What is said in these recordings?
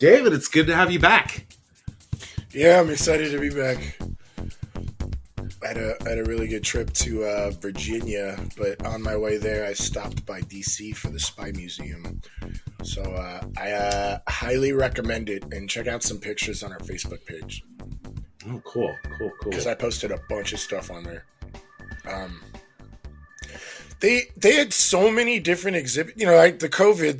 David, it's good to have you back. Yeah, I'm excited to be back. I had a really good trip to Virginia, but on my way there, I stopped by DC for the Spy Museum. So I highly recommend it, and check out some pictures on our Facebook page. Oh, cool. Because I posted a bunch of stuff on there. They had so many different exhibits. You know, like the COVID,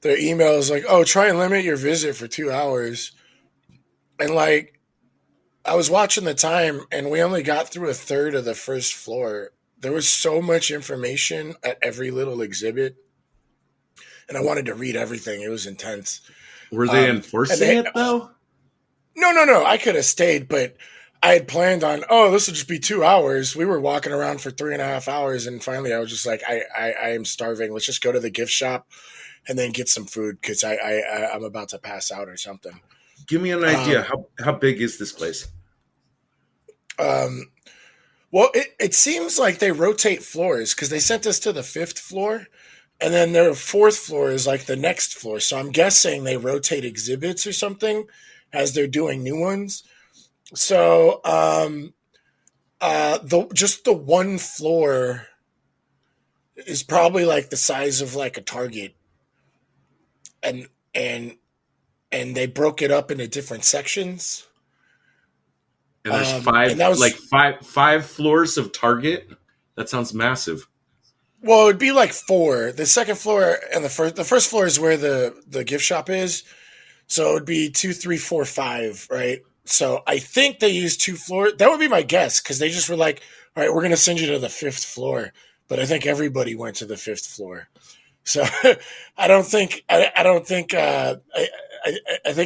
their emails like, oh, try and limit your visit for 2 hours. And like, I was watching the time and we only got through a third of the first floor. There was so much information at every little exhibit. And I wanted to read everything. It was intense. Were they enforcing it though? No. I could have stayed, but I had planned on, this will just be 2 hours. We were walking around for 3.5 hours. And finally I was just like, I am starving. Let's just go to the gift shop and then get some food because I'm about to pass out or something. Give me an idea. How big is this place? Well, it seems like they rotate floors because they sent us to the 5th floor, and then their 4th floor is like the next floor. So I'm guessing they rotate exhibits or something as they're doing new ones. So the one floor is probably like the size of like a Target, and they broke it up into different sections. And there's five floors of Target. That sounds massive. Well, it'd be like 4. The second floor and the first floor is where the gift shop is. So it'd be 2, 3, 4, 5, right? So I think they used 2 floors. That would be my guess because they just were like, all right, we're going to send you to the 5th floor. But I think everybody went to the 5th floor. So I think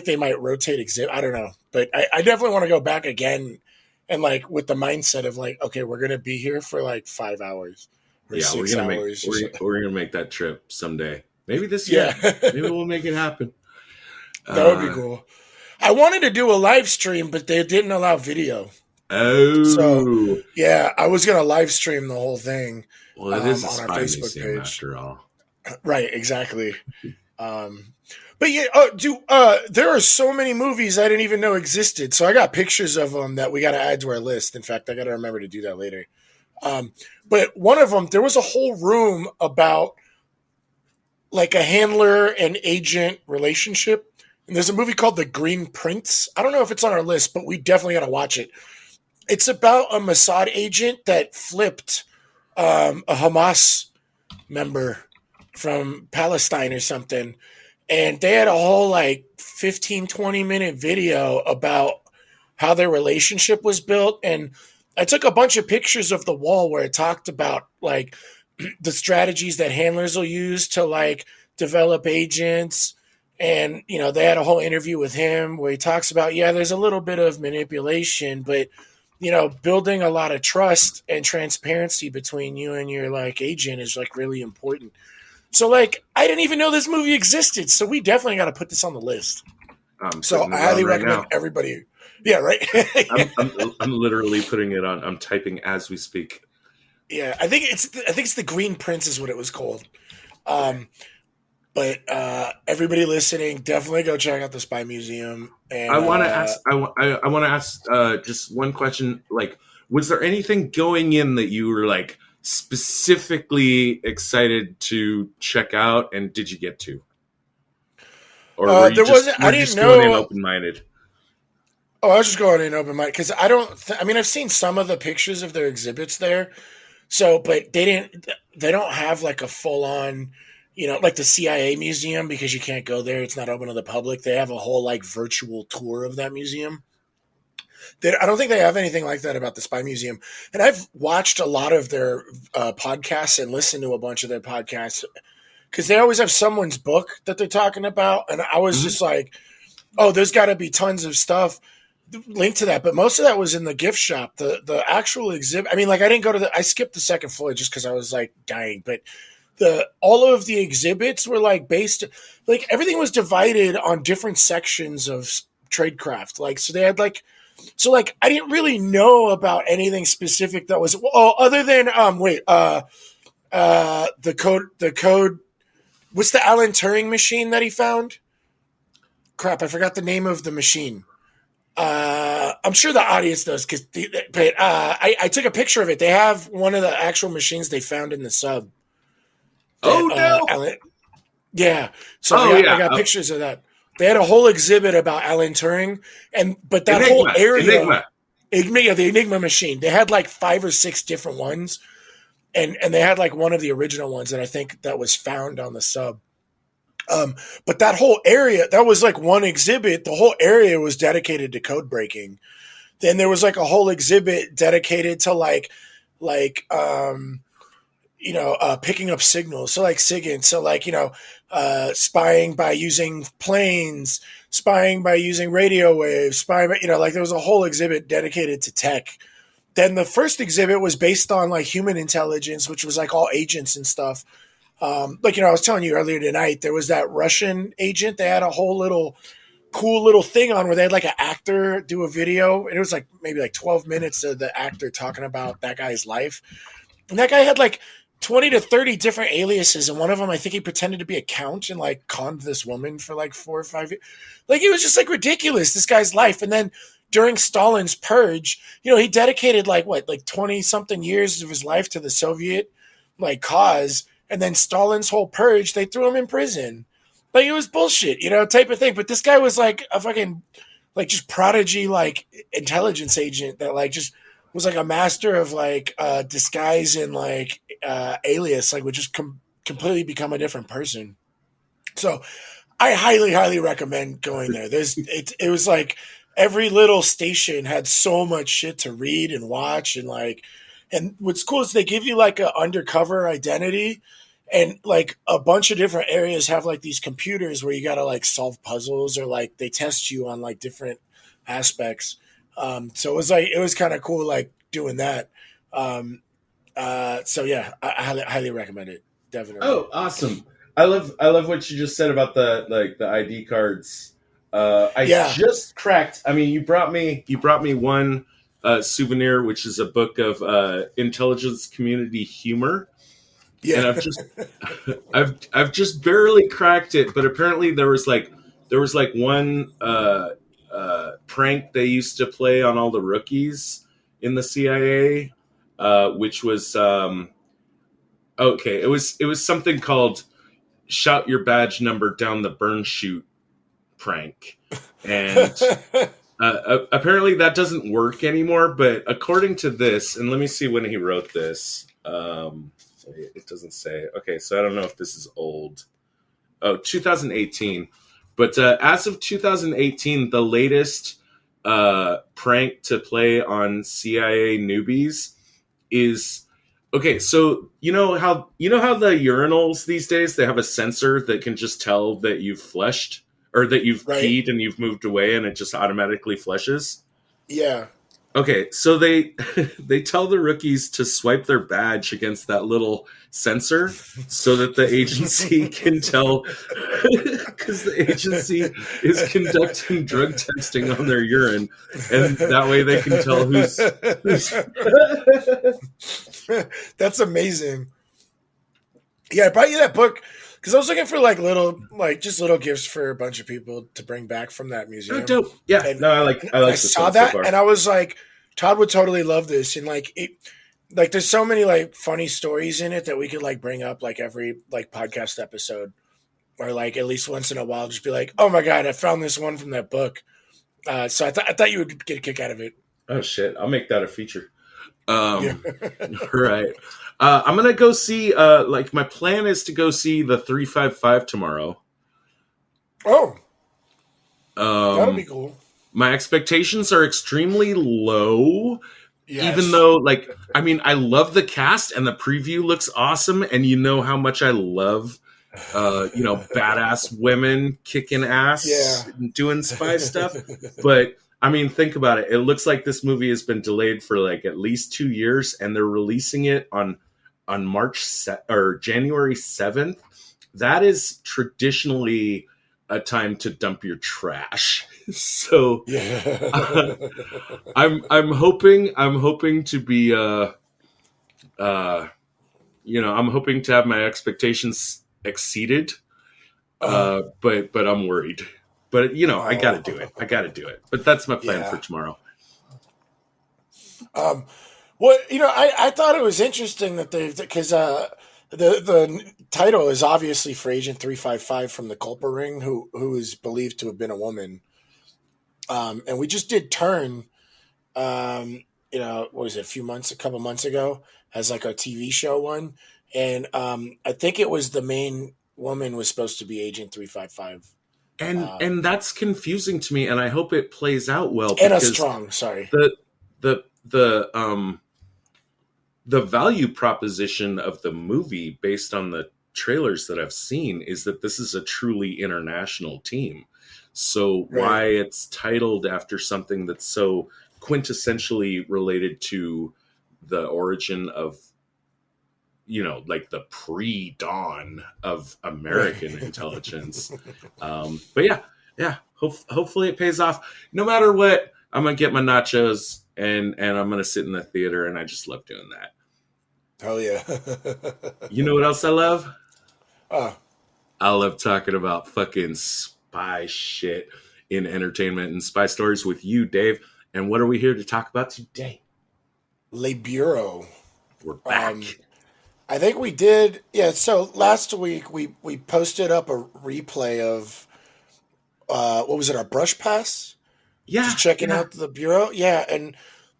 they might rotate exhibit. I don't know, but I definitely want to go back again, and like with the mindset of like, okay, we're gonna be here for like 5 hours or 6 hours. We're gonna make that trip someday. Maybe this year. Yeah. Maybe we'll make it happen. That would be cool. I wanted to do a live stream, but they didn't allow video. Oh, so yeah, I was gonna live stream the whole thing. Well, it is on our Facebook page after all. Right, exactly. But yeah, there are so many movies I didn't even know existed. So I got pictures of them that we got to add to our list. In fact, I got to remember to do that later. But one of them, there was a whole room about like a handler and agent relationship. And there's a movie called The Green Prince. I don't know if it's on our list, but we definitely got to watch it. It's about a Mossad agent that flipped a Hamas member from Palestine or something. And they had a whole like 15, 20-minute video about how their relationship was built. And I took a bunch of pictures of the wall where it talked about like the strategies that handlers will use to like develop agents. And, you know, they had a whole interview with him where he talks about, there's a little bit of manipulation, but, you know, building a lot of trust and transparency between you and your like agent is like really important. So, like, I didn't even know this movie existed. So we definitely got to put this on the list. So I highly recommend everybody. Yeah, right. I'm literally putting it on. I'm typing as we speak. Yeah, I think it's The Green Prince is what it was called. But everybody listening, definitely go check out the Spy Museum. And I want to ask just one question. Like, was there anything going in that you were like specifically excited to check out, and did you get to? Or were you I didn't know. Going in open-minded? Oh, I was just going in open-minded because I don't. I've seen some of the pictures of their exhibits there. So, but they don't have like a full-on, you know, like the CIA museum because you can't go there. It's not open to the public. They have a whole like virtual tour of that museum. I don't think they have anything like that about the Spy Museum. And I've watched a lot of their podcasts and listened to a bunch of their podcasts because they always have someone's book that they're talking about. And I was just like, oh, there's got to be tons of stuff linked to that. But most of that was in the gift shop. The actual exhibit, I mean, like I skipped the second floor just because I was like dying. But all of the exhibits were like based, like everything was divided on different sections of tradecraft. Like, so they had like, I didn't really know about anything specific that was other than the code. What's the Alan Turing machine that he found? crap, I forgot the name of the machine. I'm sure the audience knows but I took a picture of it. They have one of the actual machines they found in the sub that Oh no! Alan. Yeah, so Oh I yeah, got pictures of that. They had a whole exhibit about Alan Turing, but that whole Enigma, area, Enigma. The Enigma machine, they had like 5 or 6 different ones, and they had like one of the original ones that I think that was found on the sub. But that whole area, that was like one exhibit. The whole area was dedicated to code breaking. Then there was like a whole exhibit dedicated to like picking up signals. So like SIGINT. So like spying by using planes, spying by using radio waves, spying by, like there was a whole exhibit dedicated to tech. Then the first exhibit was based on like human intelligence, which was like all agents and stuff. I was telling you earlier tonight, there was that Russian agent. They had a whole little cool little thing on where they had like an actor do a video, and it was like maybe like 12 minutes of the actor talking about that guy's life. And that guy had like 20 to 30 different aliases, and one of them, I think he pretended to be a count and like conned this woman for like 4 or 5 years. Like it was just like ridiculous, this guy's life. And then during Stalin's purge, he dedicated like 20 something years of his life to the Soviet like cause. And then Stalin's whole purge, they threw him in prison. Like it was bullshit, type of thing. But this guy was like a fucking like just prodigy like intelligence agent that like just was like a master of like disguise and like alias, like would just completely become a different person. So I highly recommend going there. It was like every little station had so much shit to read and watch and what's cool is they give you like an undercover identity, and like a bunch of different areas have like these computers where you got to like solve puzzles or like they test you on like different aspects. So it was kind of cool like doing that. So yeah, I highly recommend it. Definitely. Oh, awesome! I love what you just said about the ID cards. I Yeah. just cracked. I mean, you brought me one souvenir, which is a book of intelligence community humor, and Yeah. I've just barely cracked it. But apparently there was like one prank they used to play on all the rookies in the CIA, which was okay. It was something called "Shout Your Badge Number Down the Burn Chute" prank, and apparently that doesn't work anymore. But according to this, and let me see when he wrote this. It doesn't say. Okay, so I don't know if this is old. Oh, 2018. But as of 2018, the latest prank to play on CIA newbies is okay. So you know how the urinals these days they have a sensor that can just tell that you've flushed or that you've Right. peed and you've moved away, and it just automatically flushes. Yeah. Okay, so they they tell the rookies to swipe their badge against that little sensor so that the agency can tell because the agency is conducting drug testing on their urine, and that way they can tell who's That's amazing. Yeah, I brought you that book because I was looking for like just little gifts for a bunch of people to bring back from that oh, museum. dope. Yeah, And no, I I like this saw one so that far. and I was like, Todd would totally love this. And like there's so many like funny stories in it that we could like bring up like every like podcast episode, or like at least once in a while, just be like, oh my God, I found this one from that book. So I thought you would get a kick out of it. Oh shit, I'll make that a feature. Yeah. Right. I'm gonna go see. Like my plan is to go see the 355 tomorrow. Oh, that'll be Um, cool. my expectations are extremely low, even Yes. though, like, I mean, I love the cast and the preview looks awesome, and you know how much I love, badass women kicking Yeah. ass and doing spy stuff. But I mean, think about it. It looks like this movie has been delayed for like at least 2 years, and they're releasing it on or January 7th. That is traditionally a time to dump your trash. So Yeah. I'm hoping to be I'm hoping to have my expectations exceeded. uh, But I'm worried. But I got to Oh, do it. I got to do it. But that's my plan for yeah. tomorrow. Um, well, I thought it was interesting that because the title is obviously for Agent 355 from the Culper Ring, who is believed to have been a woman. And we just did Turn, what was it, a couple months ago, as like our TV show one. And I think it was the main woman was supposed to be Agent 355. And that's confusing to me, and I hope it plays out well Anna because Strong, sorry. the the the the value proposition of the movie based on the trailers that I've seen is that this is a truly international team. So Right. why it's titled after something that's so quintessentially related to the origin of like the pre-dawn of Right. American intelligence. But yeah, hopefully it pays off. No matter what, I'm gonna get my nachos and I'm gonna sit in the theater, and I just love doing that. Hell yeah. You know what else I love? Oh, I love talking about fucking spy shit in entertainment and spy stories with you, Dave. And what are we here to talk about today? Le Bureau. We're Um, back. I think we did. Yeah. So last week we posted up a replay of what was it? Our brush pass. Yeah, Just checking yeah. out the bureau. Yeah, and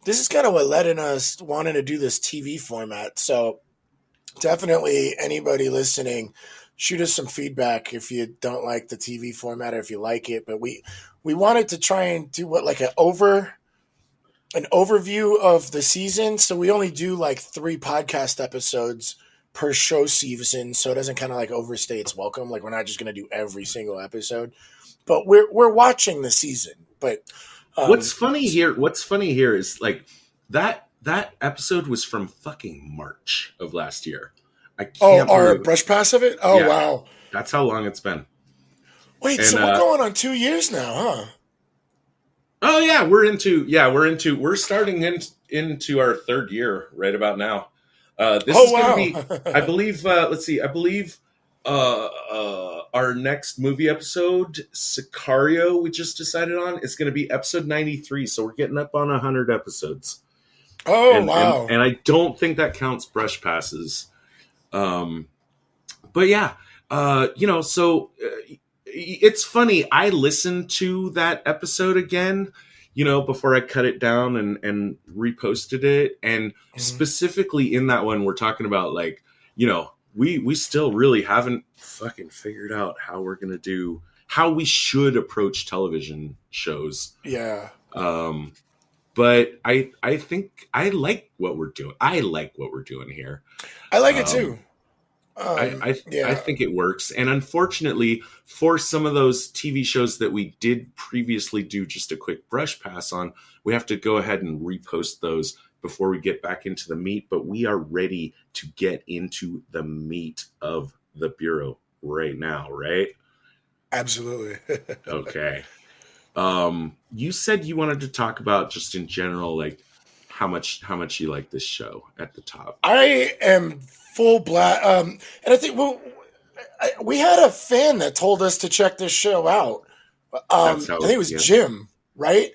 this is kind of what led in us wanting to do this TV format. So definitely, anybody listening, shoot us some feedback if you don't like the TV format or if you like it. But we wanted to try and do what like an overview of the season. So we only do like 3 podcast episodes per show season, so it doesn't kind of like overstay its welcome. Like we're not just going to do every single episode, but we're watching the season. But What's um, funny here? What's funny here is like that episode was from fucking March of last year. I oh, can't our believe it. brush pass of it. Oh Yeah, wow! that's how long it's been. Wait, And so we're going on 2 years now, huh? oh yeah, we're starting into our third year right about now. This Oh is going to be, I wow! believe. Let's see, I believe our next movie episode, Sicario, we just decided on, is going to be episode 93. So we're getting up on 100 episodes, Oh and wow! I don't think that counts brush passes. Um, but yeah, so it's funny. I listened to that episode again, before I cut it down and reposted it. And Mhm. specifically in that one, we're talking about like, we still really haven't fucking figured out how we should approach television shows. Yeah, Um, but I think I like what we're doing. I like what we're doing here. I like it Um, too. I, I I Yeah. think it works, and unfortunately, for some of those TV shows that we did previously do just a quick brush pass on, we have to go ahead and repost those before we get back into the meat. But we are ready to get into the meat of the bureau right now, right? Absolutely. Okay. You said you wanted to talk about just in general, like how much you like this show at the top. I am full black. And I think we had a fan that told us to check this show out. That's I think how. it was Yeah. Jim, right?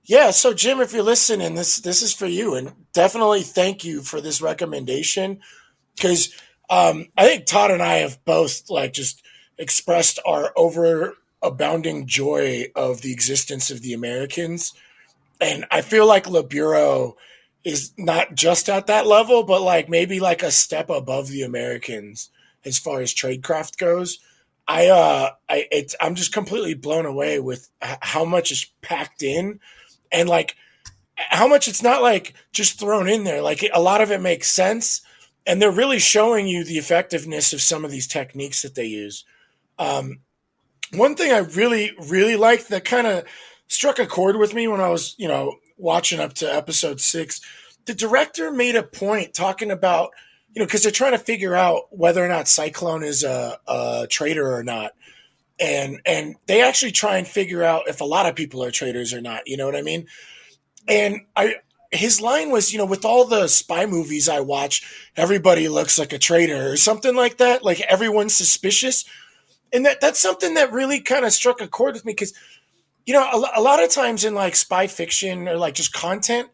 Yeah. So Jim, if you're listening, this is for you, and definitely thank you for this recommendation because I think Todd and I have both like just expressed our overabounding joy of the existence of the Americans, and I feel like Le Bureau is not just at that level, but like maybe like a step above the Americans as far as tradecraft goes. I'm just completely blown away with how much is packed in, and like how much it's not like just thrown in there. Like a lot of it makes sense, and they're really showing you the effectiveness of some of these techniques that they use. Um, One thing I really, really liked that kind of struck a chord with me when I was, watching up to episode 6, the director made a point talking about, because they're trying to figure out whether or not Cyclone is a traitor or not. And they actually try and figure out if a lot of people are traitors or not. You know what I mean? And his line was, with all the spy movies I watch, everybody looks like a traitor or something like that. Like everyone's suspicious. and that's something that really kind of struck a chord with me because a lot of times in like spy fiction or like just content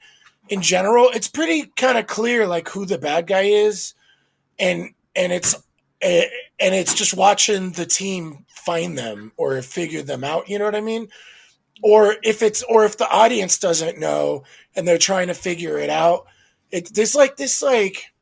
in general, it's pretty kind of clear like who the bad guy is, and and it's and it's just watching the team find them or figure them out. You know what I mean? Or if the audience doesn't know and they're trying to figure it out, there's like this like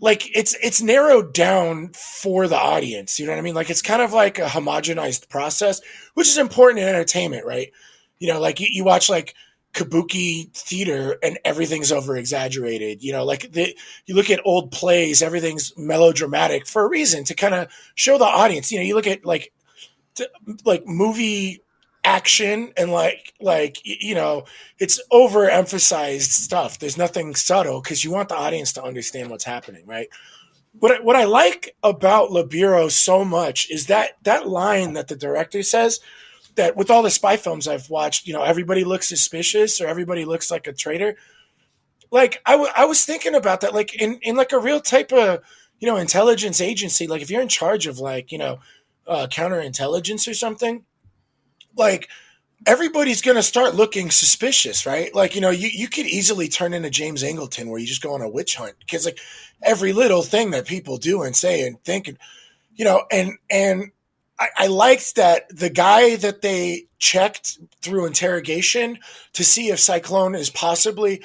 it's narrowed down for the audience. You know what I mean? Like it's kind of like a homogenized process, which is important in entertainment, right? Like you watch like kabuki theater and everything's over exaggerated. You look at old plays, everything's melodramatic for a reason to kind of show the audience. You look at like movie action and it's overemphasized stuff. There's nothing subtle because you want the audience to understand what's happening, right? What I like about Libero so much is that line that the director says, that with all the spy films I've watched, everybody looks suspicious or everybody looks like a traitor. Like I was thinking about that, like in like a real type of intelligence agency. Like if you're in charge of like counterintelligence or something, like everybody's going to start looking suspicious, right? Like, you could easily turn into James Angleton where you just go on a witch hunt because like every little thing that people do and say and think, and I liked that the guy that they checked through interrogation to see if Cyclone is possibly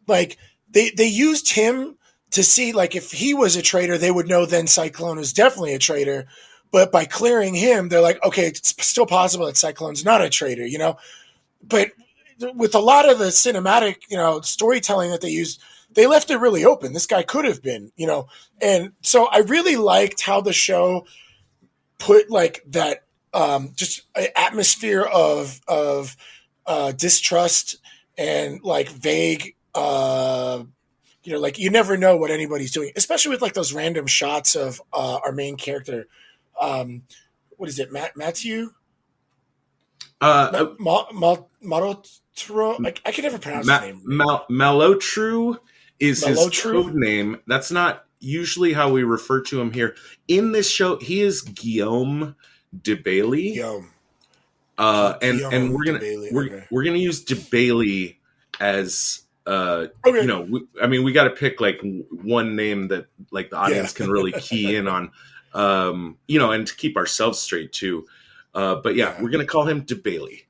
like, they used him to see like if he was a traitor, they would know then Cyclone is definitely a traitor. But by clearing him, they're like, okay, it's still possible that Cyclone's not a traitor, But with a lot of the cinematic, storytelling that they used, they left it really open. This guy could have been, And so I really liked how the show put like that just atmosphere of distrust and like vague like you never know what anybody's doing, especially with like those random shots of our main character. What is it, Matthew? Malotro? I can never pronounce his name. Malotru is his Malotru? code name. That's not usually how we refer to him here. In this show, he is Guillaume de Bailey. Guillaume. And we're gonna use de Bailey as okay. We got to pick like one name that like the audience can really key in on. And to keep ourselves straight too. But we're gonna call him de Bailey.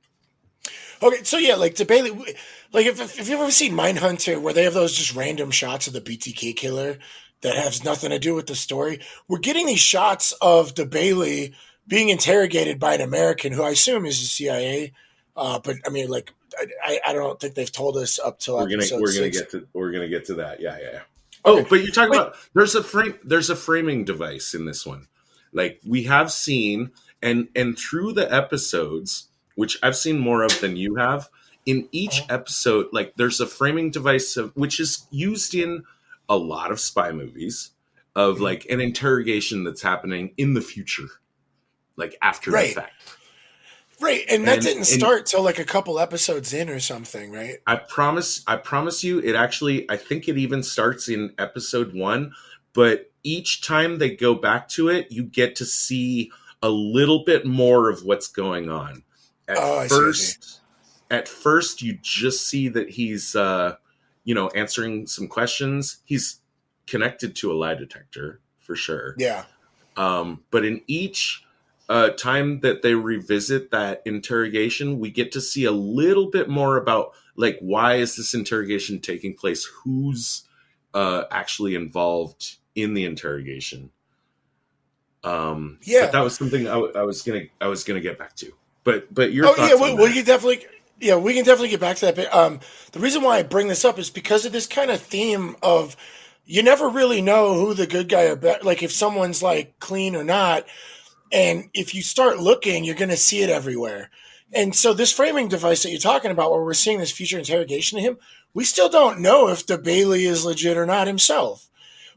Okay, so like de Bailey, like if you've ever seen Mindhunter, where they have those just random shots of the BTK killer that has nothing to do with the story, we're getting these shots of de Bailey being interrogated by an American who I assume is the CIA. But I mean, like I don't think they've told us up till we're gonna get to that. Yeah. Okay. Oh, but you're talking about there's a framing device in this one. Like we have seen and through the episodes, which I've seen more of than you have, in each episode, like there's a framing device which is used in a lot of spy movies of like an interrogation that's happening in the future, like after the fact. Right, and that didn't start till like a couple episodes in or something, right? I promise you, it actually, I think it even starts in episode 1, but each time they go back to it, you get to see a little bit more of what's going on. At first, you just see that he's, answering some questions. He's connected to a lie detector for sure. Yeah. But in each time that they revisit that interrogation, we get to see a little bit more about like why is this interrogation taking place? Who's actually involved in the interrogation? But that was something I was gonna get back to. But your thoughts on we can definitely get back to that. But the reason why I bring this up is because of this kind of theme of you never really know who the good guy or like if someone's like clean or not. And if you start looking, you're going to see it everywhere. And so this framing device that you're talking about, where we're seeing this future interrogation of him, we still don't know if de Bailey is legit or not himself.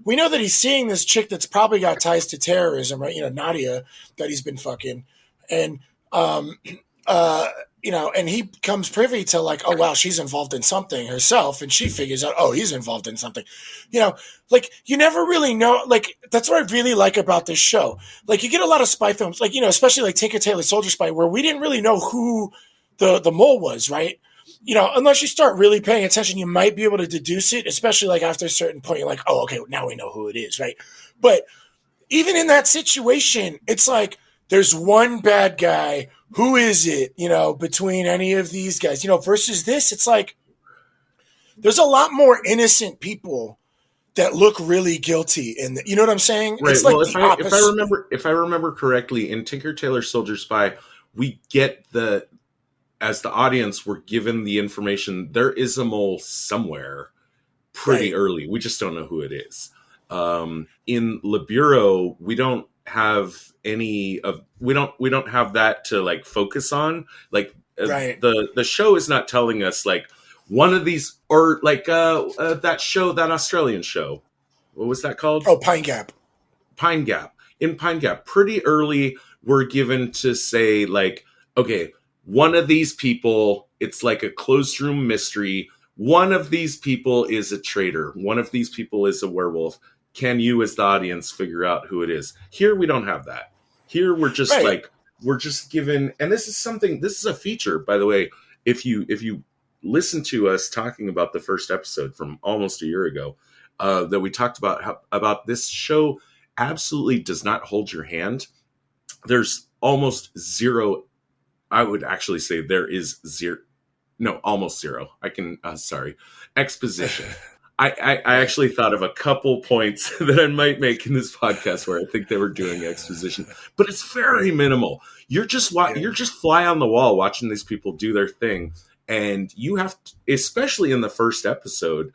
We know that he's seeing this chick that's probably got ties to terrorism, right? Nadia, that he's been fucking. And, and he becomes privy to like, oh wow, she's involved in something herself, and she figures out, oh, he's involved in something. Like you never really know. Like that's what I really like about this show. Like you get a lot of spy films, like especially like Tinker Tailor Soldier Spy, where we didn't really know who the mole was, right? Unless you start really paying attention, you might be able to deduce it, especially like after a certain point, you're like, oh, okay, now we know who it is, right? But even in that situation, it's like there's one bad guy. Who is it, between any of these guys, versus this? It's like there's a lot more innocent people that look really guilty. And you know what I'm saying? Right. It's Well, like the opposite. if I remember correctly, in Tinker Tailor Soldier Spy, we get as the audience, we're given the information there is a mole somewhere pretty Right. early. We just don't know who it is. In Le Bureau, we don't have we don't have that to like focus on. Like Right. the show is not telling us like one of these, or like that Australian show. What was that called? Oh, Pine Gap. Pine Gap. In Pine Gap, pretty early, we're given to say, like, okay, one of these people, it's like a closed room mystery. One of these people is a traitor. One of these people is a werewolf. Can you, as the audience, figure out who it is? Here, we don't have that. Here, we're just Right. we're just given, and this is a feature, by the way. If you listen to us talking about the first episode from almost a year ago, that we talked about this show absolutely does not hold your hand. There's almost zero. I would actually say there is zero. No, almost zero. I can. Sorry, exposition. I Right. actually thought of a couple points that I might make in this podcast where I think they were doing exposition, but it's very minimal. Yeah. You're just fly on the wall watching these people do their thing, and you have to, especially in the first episode,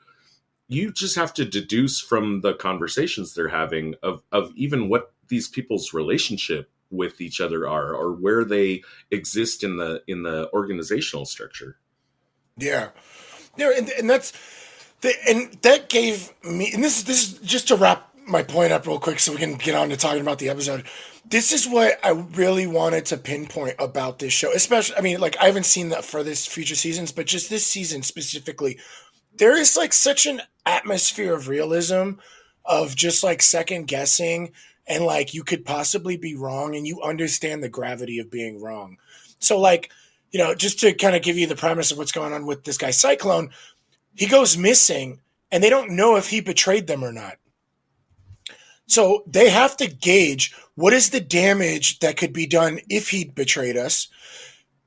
you just have to deduce from the conversations they're having of even what these people's relationship with each other are, or where they exist in the organizational structure. Yeah. Yeah, and that gave me, and this is just to wrap my point up real quick so we can get on to talking about the episode. This is what I really wanted to pinpoint about this show, especially, I mean, like I haven't seen that for this future seasons, but just this season specifically, there is like such an atmosphere of realism, of just like second guessing, and like you could possibly be wrong and you understand the gravity of being wrong. So like, just to kind of give you the premise of what's going on with this guy Cyclone, he goes missing and they don't know if he betrayed them or not. So they have to gauge what is the damage that could be done if he betrayed us.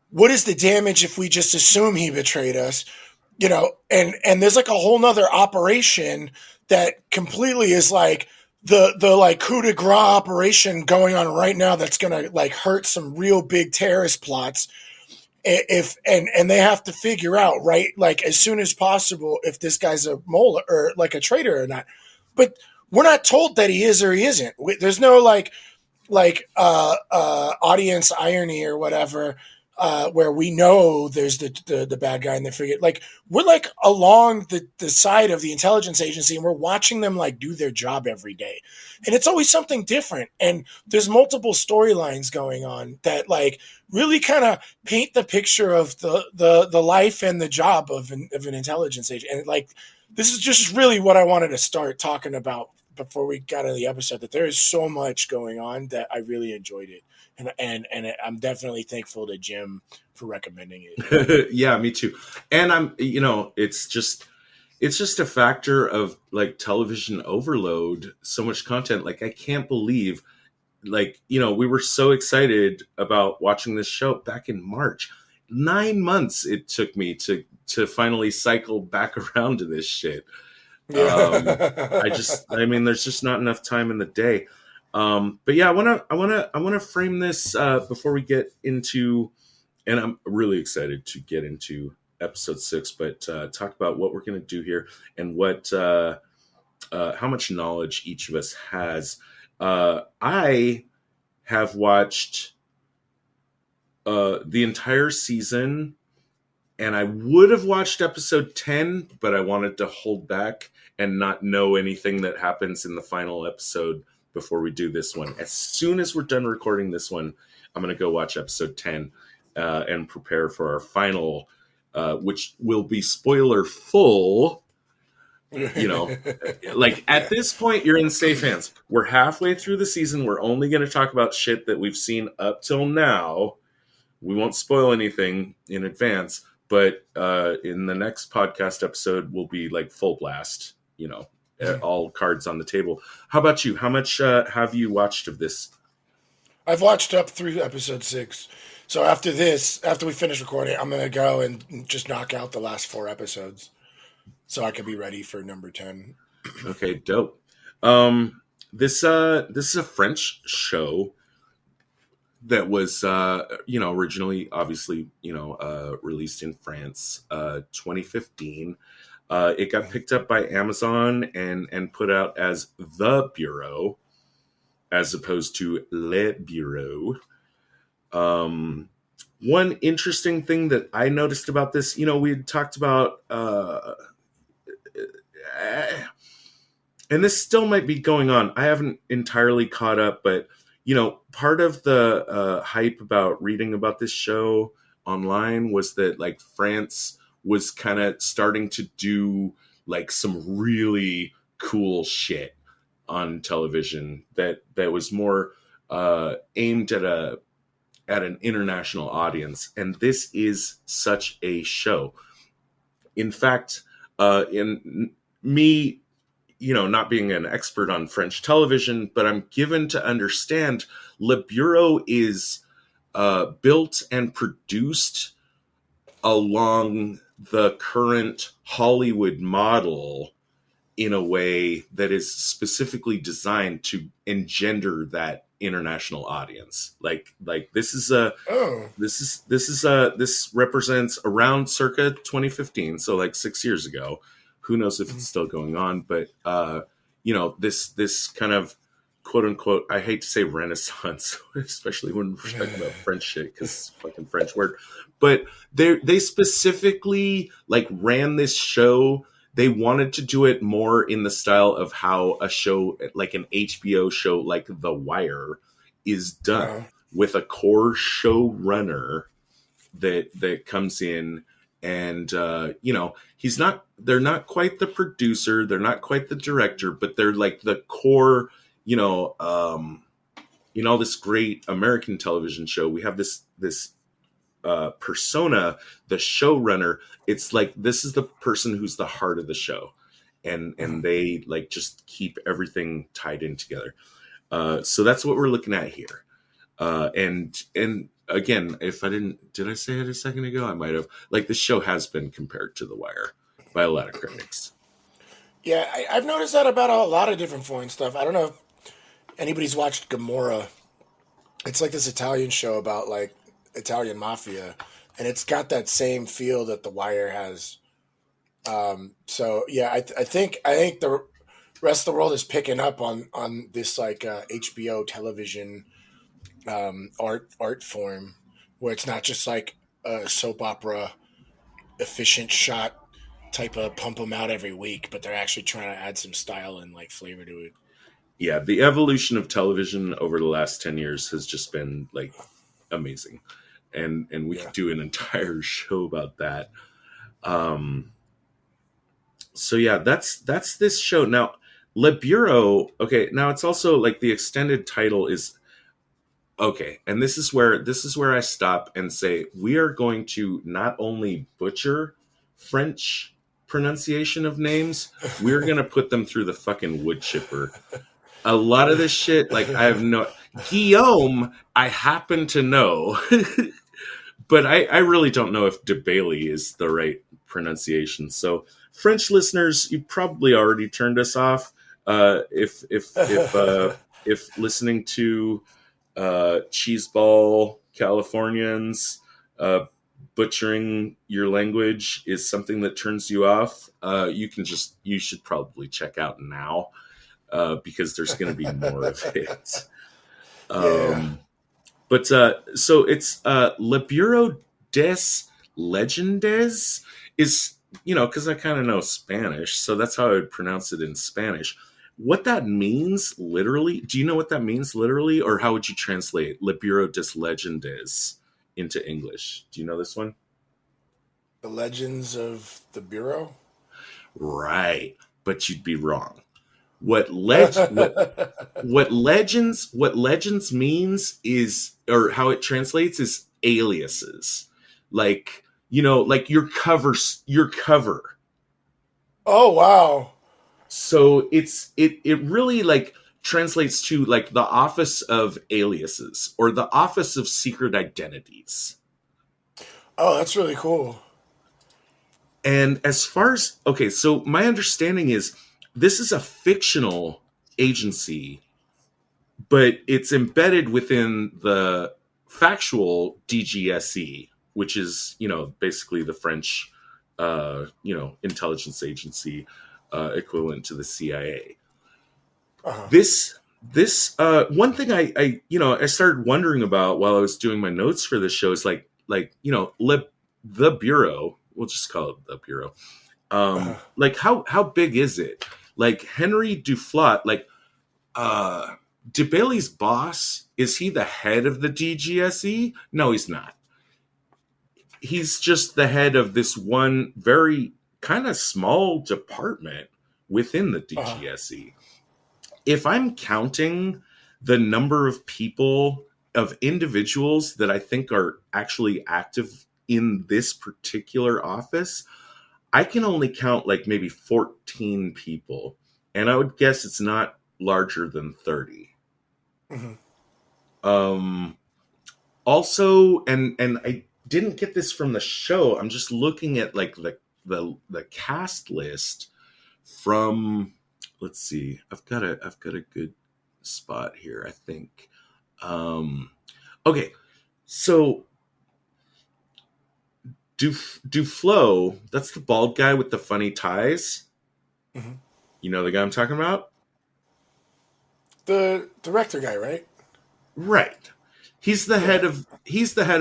What is the damage if we just assume he betrayed us? And there's like a whole nother operation that completely is like the like coup de grace operation going on right now that's gonna like hurt some real big terrorist plots. If and they have to figure out, right, like as soon as possible, if this guy's a mole or like a traitor or not. But we're not told that he is or he isn't. There's no audience irony or whatever, where we know there's the bad guy and they figure, like we're like along the side of the intelligence agency and we're watching them like do their job every day, and it's always something different, and there's multiple storylines going on that like really kind of paint the picture of the life and the job of an intelligence agent. And like this is just really what I wanted to start talking about before we got into the episode, that there is so much going on that I really enjoyed it. And I'm definitely thankful to Jim for recommending it. Yeah, me too. And it's just a factor of like television overload, so much content. Like I can't believe, like, we were so excited about watching this show back in March. 9 months it took me to finally cycle back around to this shit. Yeah. I mean, there's just not enough time in the day. But yeah, I want to frame this before we get into, and I'm really excited to get into episode 6, but talk about what we're going to do here and how much knowledge each of us has. I have watched the entire season, and I would have watched episode 10, but I wanted to hold back and not know anything that happens in the final episode before we do this one. As soon as we're done recording this one, I'm going to go watch episode 10. and prepare for our final, which will be spoiler full. You know, like at this point, you're in safe hands. We're halfway through the season. We're only going to talk about shit that we've seen up till now. We won't spoil anything in advance, but in the next podcast episode, will be like full blast. You know, all cards on the table. How about you? How much have you watched of this? I've watched up through episode 6. So after this, after we finish recording, I'm gonna go and just knock out the last 4 episodes, so I can be ready for number 10. Okay, dope. This is a French show that was originally obviously released in France 2015. It got picked up by Amazon and put out as The Bureau as opposed to Le Bureau. One interesting thing that I noticed about this, we had talked about and this still might be going on. I haven't entirely caught up, but part of the hype about reading about this show online was that like France was kind of starting to do like some really cool shit on television that was more aimed at an international audience, and this is such a show. In fact, in me, not being an expert on French television, but I'm given to understand Le Bureau is built and produced along the current Hollywood model in a way that is specifically designed to engender that international audience. Like this represents around circa 2015, so like 6 years ago. Who knows if it's still going on, but this kind of quote unquote, I hate to say renaissance, especially when we're talking about French shit, because fucking French word, but they specifically like ran this show. They wanted to do it more in the style of how a show like an HBO show like The Wire is done, with a core showrunner that comes in. And, they're not quite the producer. They're not quite the director, but they're like the core, this great American television show. We have this persona, the showrunner. It's like, this is the person who's the heart of the show. And they like just keep everything tied in together. So that's what we're looking at here. And again, did I say it a second ago? I might have. Like, the show has been compared to The Wire by a lot of critics. Yeah, I've noticed that about a lot of different foreign stuff. I don't know if anybody's watched Gomorrah. It's like this Italian show about like Italian mafia, and it's got that same feel that The Wire has. So yeah, I think the rest of the world is picking up on this like HBO television art form, where it's not just like a soap opera efficient shot type of pump them out every week, but they're actually trying to add some style and like flavor to it. Yeah, the evolution of television over the last 10 years has just been like amazing, and we could do an entire show about that. So yeah, that's this show. Now Le Bureau, okay, now it's also like the extended title is okay, and this is where I stop and say we are going to not only butcher French pronunciation of names, we're going to put them through the fucking wood chipper. A lot of this shit, like I have no Guillaume, I happen to know, but I really don't know if De Bailey is the right pronunciation. So French listeners, you probably already turned us off. If listening to cheeseball Californians butchering your language is something that turns you off, you should probably check out now, because there's going to be more of it. But so it's Le Bureau des Legendes is, because I kind of know Spanish, so that's how I would pronounce it in Spanish. What that means literally, do you know what that means literally, or how would you translate Le Bureau des Legendes into English? Do you know this one? The Legends of the Bureau. Right, but you'd be wrong. What leg what legends means is, or how it translates is aliases. Like, like your cover. Oh wow. So it really like translates to like the office of aliases or the office of secret identities. Oh, that's really cool. And as far as, okay, so my understanding is this is a fictional agency, but it's embedded within the factual DGSE, which is, basically the French, intelligence agency, equivalent to the CIA. Uh-huh. One thing I started wondering about while I was doing my notes for this show is the Bureau. We'll just call it the Bureau. Uh-huh. Like how big is it? Like Henry Duflot, like DeBailey's boss, is he the head of the DGSE? No, he's not. He's just the head of this one very kind of small department within the Uh-huh. DGSE. If I'm counting the number of people, of individuals that I think are actually active in this particular office, I can only count like maybe 14 people. And I would guess it's not larger than 30. Mm-hmm. Um, Also, and I didn't get this from the show. I'm just looking at like the cast list from, let's see. I've got a good spot here, I think. Um okay. So Duflo, that's the bald guy with the funny ties. Mm-hmm. You know the guy I'm talking about? The director guy, right? Right. Yeah. He's the head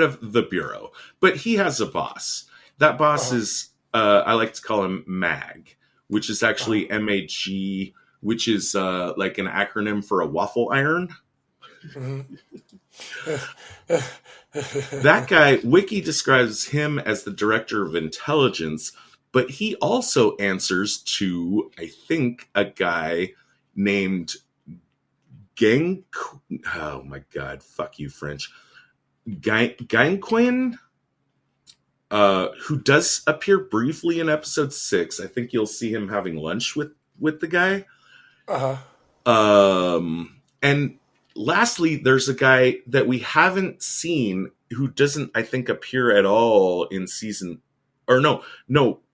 of the bureau, but he has a boss. That boss Uh-huh. is I like to call him MAG, which is Uh-huh. actually MAG, which is like an acronym for a waffle iron. Mm-hmm. That guy, Wiki describes him as the director of intelligence, but he also answers to, I think, a guy named Gang. Oh my god, fuck you, French. Ganquin, who does appear briefly in episode 6. I think you'll see him having lunch with the guy. Uh-huh. And lastly, there's a guy that we haven't seen who doesn't, I think, appear at all in season, or no,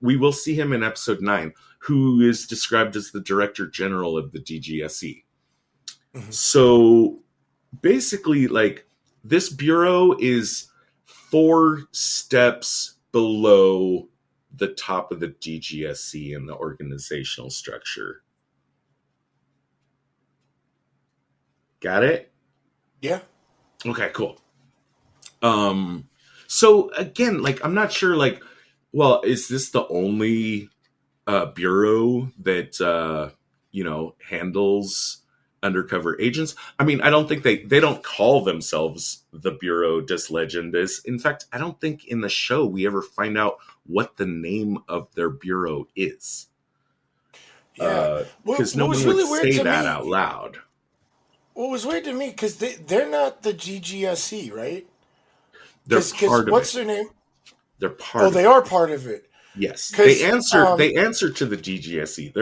we will see him in episode 9, who is described as the director general of the DGSE. Mm-hmm. So basically, like, this bureau is 4 steps below the top of the DGSE in the organizational structure. Got it? Yeah. Okay, cool. So again, like, I'm not sure, like, well, is this the only bureau that handles undercover agents? I mean, I don't think they don't call themselves the Bureau des Legendes. In fact, I don't think in the show we ever find out what the name of their bureau is. Yeah. Because no What one was would really weird say to that me, out loud. what was weird to me, because they're not the GGSE, right? They're Because part of what's it. their name? They're Oh, part of they it. are part of it. Yes, they Because answer. They answer to the DGSE.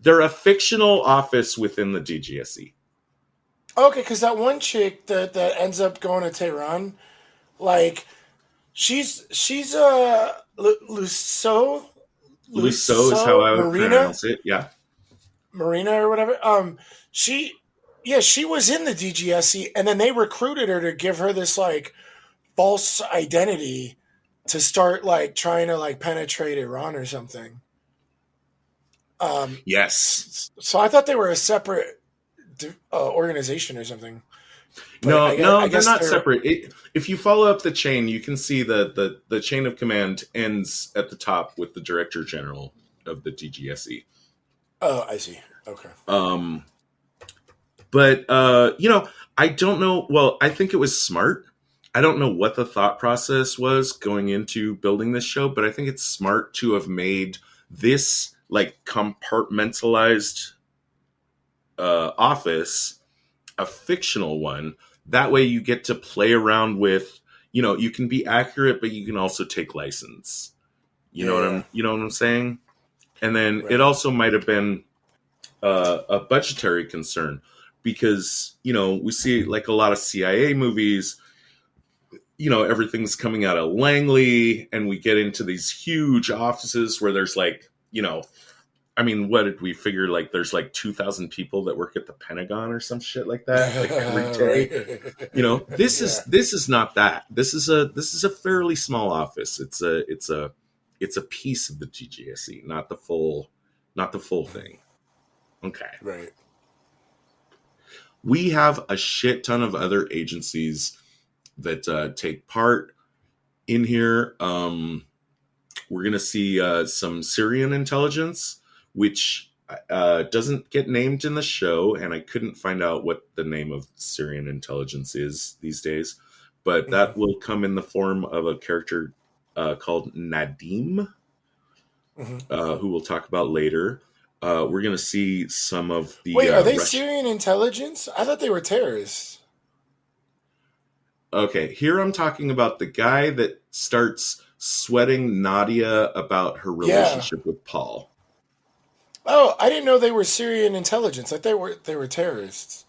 They're a fictional office within the DGSE. okay, because that one chick that ends up going to Tehran, like she's Lusso Lusso is how Lusso I would Marina pronounce it. Yeah. Marina or whatever. She yeah, she was in the DGSE, and then they recruited her to give her this like false identity to start like trying to like penetrate Iran or something. Um, Yes. so I thought they were a separate organization or something, but No, no, I they're guess not they're. separate. If you follow up the chain, you can see the chain of command ends at the top with the director general of the DGSE. Oh, I see. Okay. But I don't know. Well, I think it was smart I don't know what the thought process was going into building this show, but I think it's smart to have made this like compartmentalized office a fictional one. That way you get to play around with, you can be accurate, but you can also take license. Yeah. You know what I'm saying? And then it Right. also might have been a budgetary concern because, we see like a lot of CIA movies, everything's coming out of Langley and we get into these huge offices where there's like, I mean, what did we figure? Like, there's like 2,000 people that work at the Pentagon or some shit like that, like every day. Right. This Yeah. is not that. This is a fairly small office. It's a piece of the TGSE, not the full thing. Okay. Right. We have a shit ton of other agencies that take part in here. We're going to see some Syrian intelligence, which doesn't get named in the show, and I couldn't find out what the name of Syrian intelligence is these days. But Hmm. that will come in the form of a character called Nadim, Hmm. who we'll talk about later. We're going to see some of the Wait, are they Russian. Syrian intelligence? I thought they were terrorists. Okay, here I'm talking about the guy that starts sweating Nadia about her Yeah. relationship with Paul. Oh, I didn't know they were Syrian intelligence. I thought they were terrorists.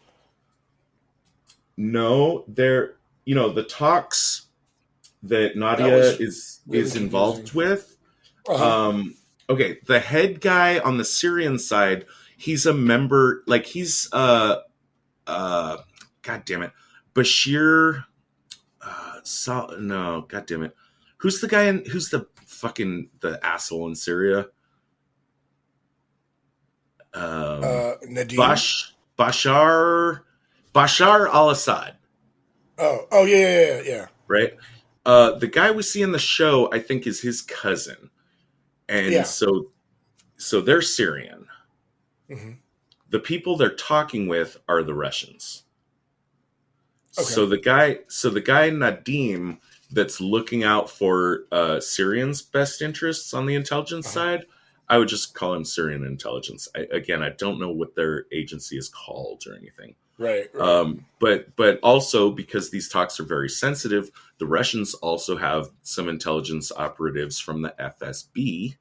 No, they're the talks that That Nadia was really is confusing. involved with. Uh huh. Okay, the head guy on the Syrian side, he's a member. Like he's God damn it, Bashir. No, God damn it, who's the guy in? Who's the fucking the asshole in Syria? Nadim. Bashar al-Assad, Oh. Oh yeah, yeah, yeah, yeah. right? The guy we see in the show, I think, is his cousin, and Yeah. so they're Syrian. Hmm. The people they're talking with are the Russians. Okay. So the guy Nadim that's looking out for Syrians' best interests on the intelligence Uh-huh. side, I would just call him Syrian intelligence. Again, I don't know what their agency is called or anything. Right. Right. But also because these talks are very sensitive, the Russians also have some intelligence operatives from the FSB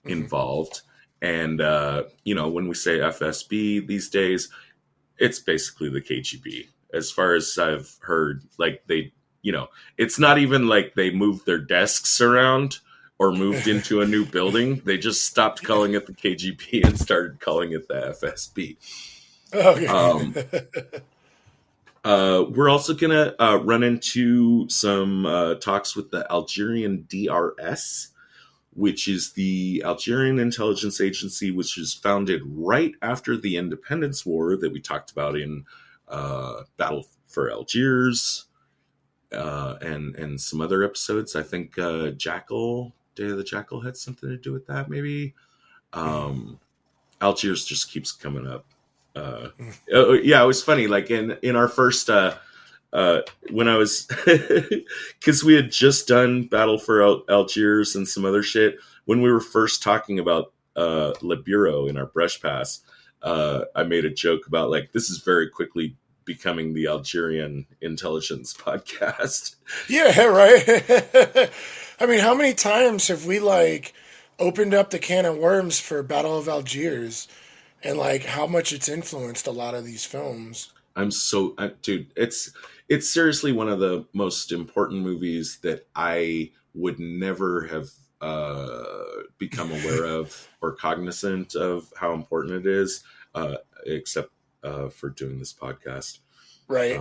Hmm. involved. And when we say FSB these days, it's basically the KGB. As far as I've heard, like it's not even like they moved their desks around or moved into a new building. They just stopped calling it the KGB and started calling it the FSB. Um, Okay. we're also going to run into some talks with the Algerian DRS, which is the Algerian intelligence agency, which was founded right after the independence war that we talked about in Battle for Algiers and some other episodes. I think Jackal, Day of the Jackal had something to do with that, maybe. Mhm. Algiers just keeps coming up. Uh, Mhm. yeah, it was funny. Like in our first when I was because we had just done Battle for Algiers and some other shit. When we were first talking about Le Bureau in our brush pass, I made a joke about like this is very quickly becoming the Algerian intelligence podcast. Yeah, right. I mean, how many times have we like opened up the can of worms for Battle of Algiers and like how much it's influenced a lot of these films? Dude, it's seriously one of the most important movies that I would never have become aware of or cognizant of how important it is, except for doing this podcast. Right.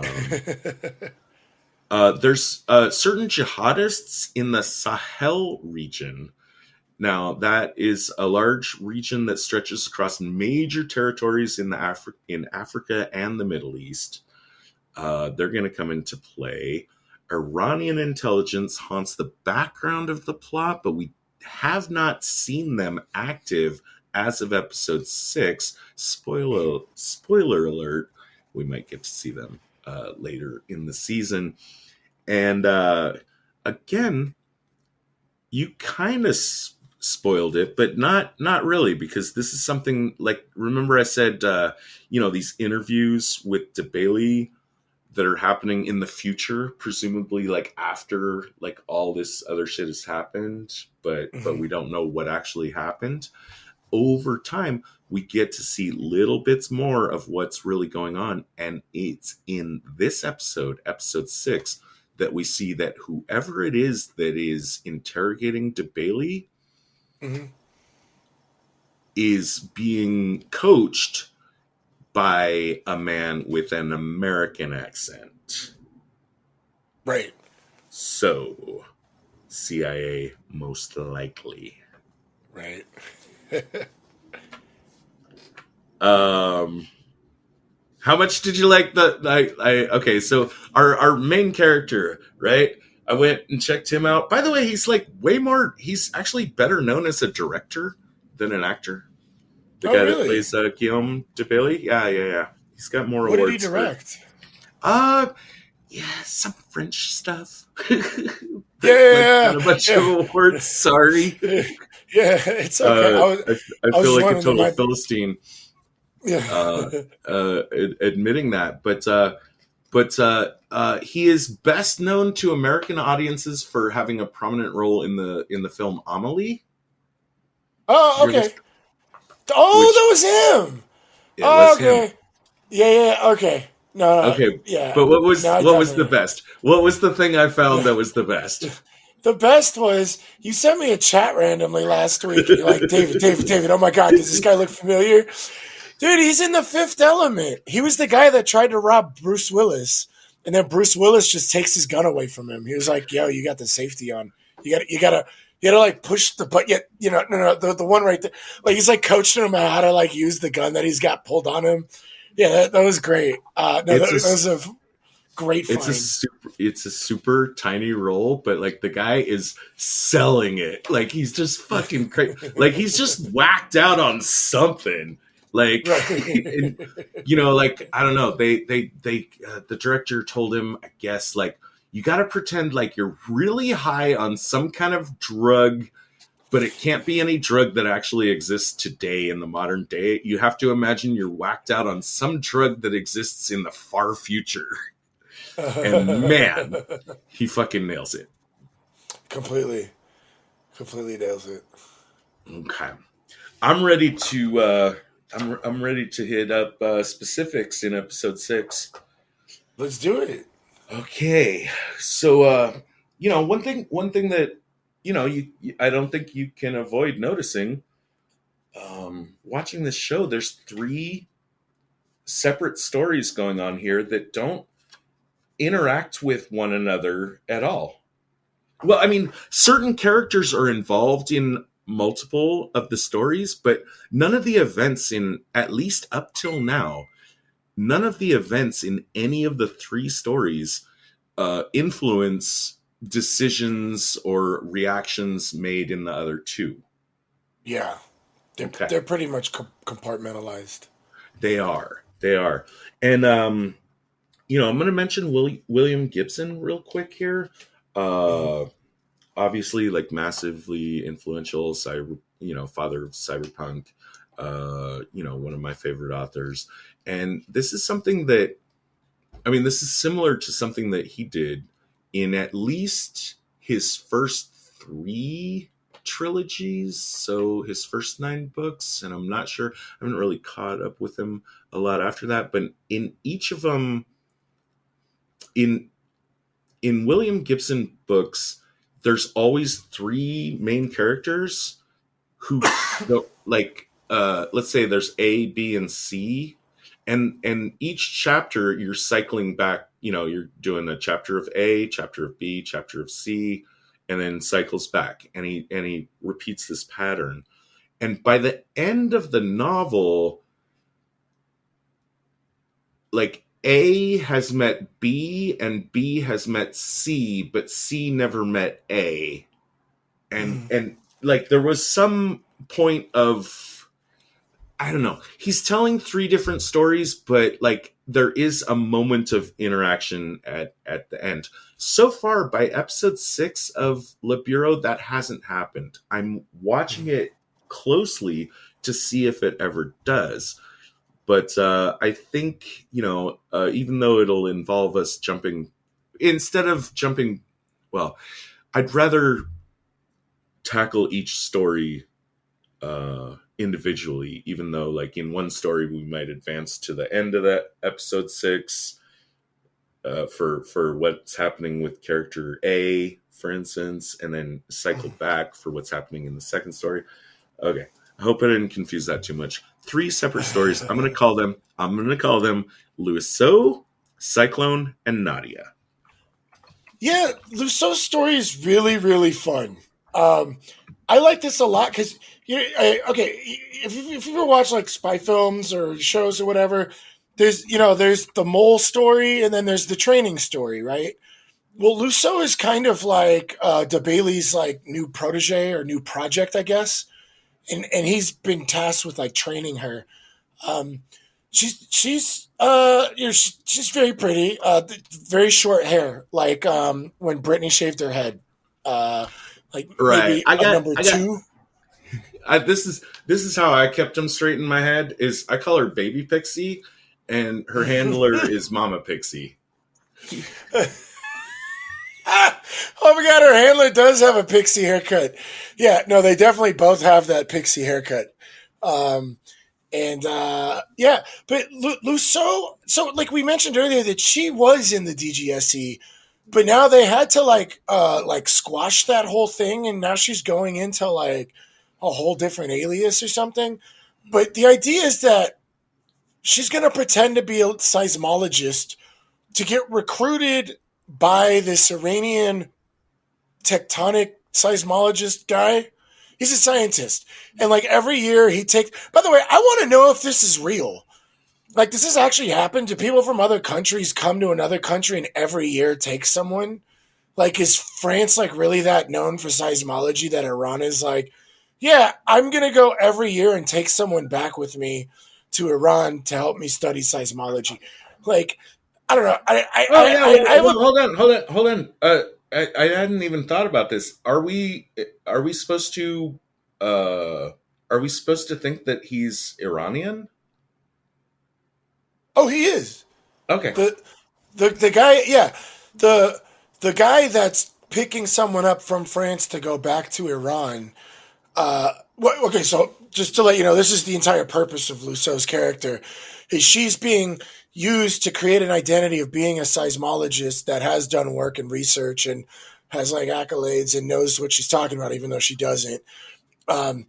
Um, there's certain jihadists in the Sahel region. Now, that is a large region that stretches across major territories in Africa and the Middle East. They're going to come into play. Iranian intelligence haunts the background of the plot, but we have not seen them active as of episode 6. Spoiler alert, we might get to see them later in the season. And again, you kind of spoiled it, but not really, because this is something like, remember I said, these interviews with DeBailey that are happening in the future, presumably like after like all this other shit has happened, but Mhm. we don't know what actually happened. Over time, we get to see little bits more of what's really going on, and it's in this episode 6, that we see that whoever it is that is interrogating DeBailey Mhm. is being coached by a man with an American accent. Right. So, CIA most likely. Right. Um, how much did you like okay, so our main character, right? I went and checked him out. By the way, he's like way more. He's actually better known as a director than an actor. The Oh, guy that really? plays Guillaume de Bailey. Yeah. He's got more What did he awards for. direct? Uh, yeah, some French stuff. Like Yeah, got a bunch of yeah, awards. Sorry. yeah, yeah. It's okay. I I was feel just like a wondering. They total might. philistine Yeah. admitting that, but he is best known to American audiences for having a prominent role in the film Amelie. Did Oh, you hear this? okay. Oh, Which that was him. it Oh, was him. okay. Yeah. Okay. No. Okay, Yeah. but No, what was the definitely. best? What was the thing I found Yeah. that was the best? The best was you sent me a chat randomly last week, and you're like, David. Oh my God, does this guy look familiar? Dude, he's in The Fifth Element. He was the guy that tried to rob Bruce Willis, and then Bruce Willis just takes his gun away from him. He was like, "Yo, you got the safety on. You gotta like push the button. Yet, no, the one right there. Like he's like coaching him on how to like use the gun that he's got pulled on him. Yeah, that was great. No, it's that a was a great find. it's a super tiny role, but like the guy is selling it. Like he's just fucking crazy. Like he's just whacked out on something. Like, and, Right. like I don't know. The director told him, I guess, like you got to pretend like you're really high on some kind of drug, but it can't be any drug that actually exists today in the modern day. You have to imagine you're whacked out on some drug that exists in the far future. And man, he fucking nails it. completely, completely nails it. Okay, I'm ready to. I'm ready to hit up specifics in episode 6. Let's do it. Okay, so one thing that I don't think you can avoid noticing. Watching this show, there's 3 separate stories going on here that don't interact with one another at all. Well, I mean, certain characters are involved in multiple of the stories, but none of the events in, at least up till now, none of the events in any of the 3 stories influence decisions or reactions made in the other 2. Yeah, Okay. they're pretty much compartmentalized. They are. And I'm going to mention William Gibson real quick here. Mhm. Uh, Obviously, like massively influential, father of cyberpunk. One of my favorite authors. And this is something that, I mean, this is similar to something that he did in at least his first 3 trilogies. So his first 9 books, and I'm not sure, I haven't really caught up with him a lot after that. But in each of them, in William Gibson books, there's always 3 main characters who don't like. Let's say there's A, B, and C, and each chapter you're cycling back. You're doing a chapter of A, chapter of B, chapter of C, and then cycles back, and he repeats this pattern. And by the end of the novel, like A has met B and B has met C, but C never met A. And Mm. like there was some point of, I don't know. He's telling 3 different stories, but like there is a moment of interaction at the end. So far, by episode 6 of Le Bureau, that hasn't happened. I'm watching it closely to see if it ever does. But I think, even though it'll involve us jumping, instead of jumping, well, I'd rather tackle each story individually, even though, like, in one story we might advance to the end of that episode 6 for what's happening with character A, for instance, and then cycle back for what's happening in the second story. Okay, I hope I didn't confuse that too much. 3 separate stories. I'm gonna call them Louiseau, Cyclone, and Nadia. Yeah, Louiseau's story is really, really fun. I like this a lot because if you ever watch like spy films or shows or whatever, there's the mole story and then there's the training story, right? Well, Louiseau is kind of like De Bailey's like new protege or new project, I guess, and he's been tasked with like training her. Um, she's very pretty, very short hair, like when Britney shaved her head, like Right. maybe a number two. This is how I kept them straight in my head. Is I call her Baby Pixie, and her handler is Mama Pixie. Oh my god, her handler does have a pixie haircut. Yeah, no, they definitely both have that pixie haircut. Yeah, but Louiseau, so like we mentioned earlier that she was in the DGSE, but now they had to like squash that whole thing, and now she's going into like a whole different alias or something. But the idea is that she's going to pretend to be a seismologist to get recruited by this Iranian tectonic seismologist guy. He's a scientist. And like every year he takes, by the way, I want to know if this is real. Like, does this actually happen? Do people from other countries come to another country and every year take someone? Like, is France like really that known for seismology that Iran is like, yeah, I'm going to go every year and take someone back with me to Iran to help me study seismology. Like, I don't know. Hold on. I hadn't even thought about this. Are we supposed to think that he's Iranian? Oh, he is. Okay. The guy, yeah, the guy that's picking someone up from France to go back to Iran. Okay, so just to let you know, this is the entire purpose of Louiseau's character. Is she's being used to create an identity of being a seismologist that has done work and research and has like accolades and knows what she's talking about, even though she doesn't. Um,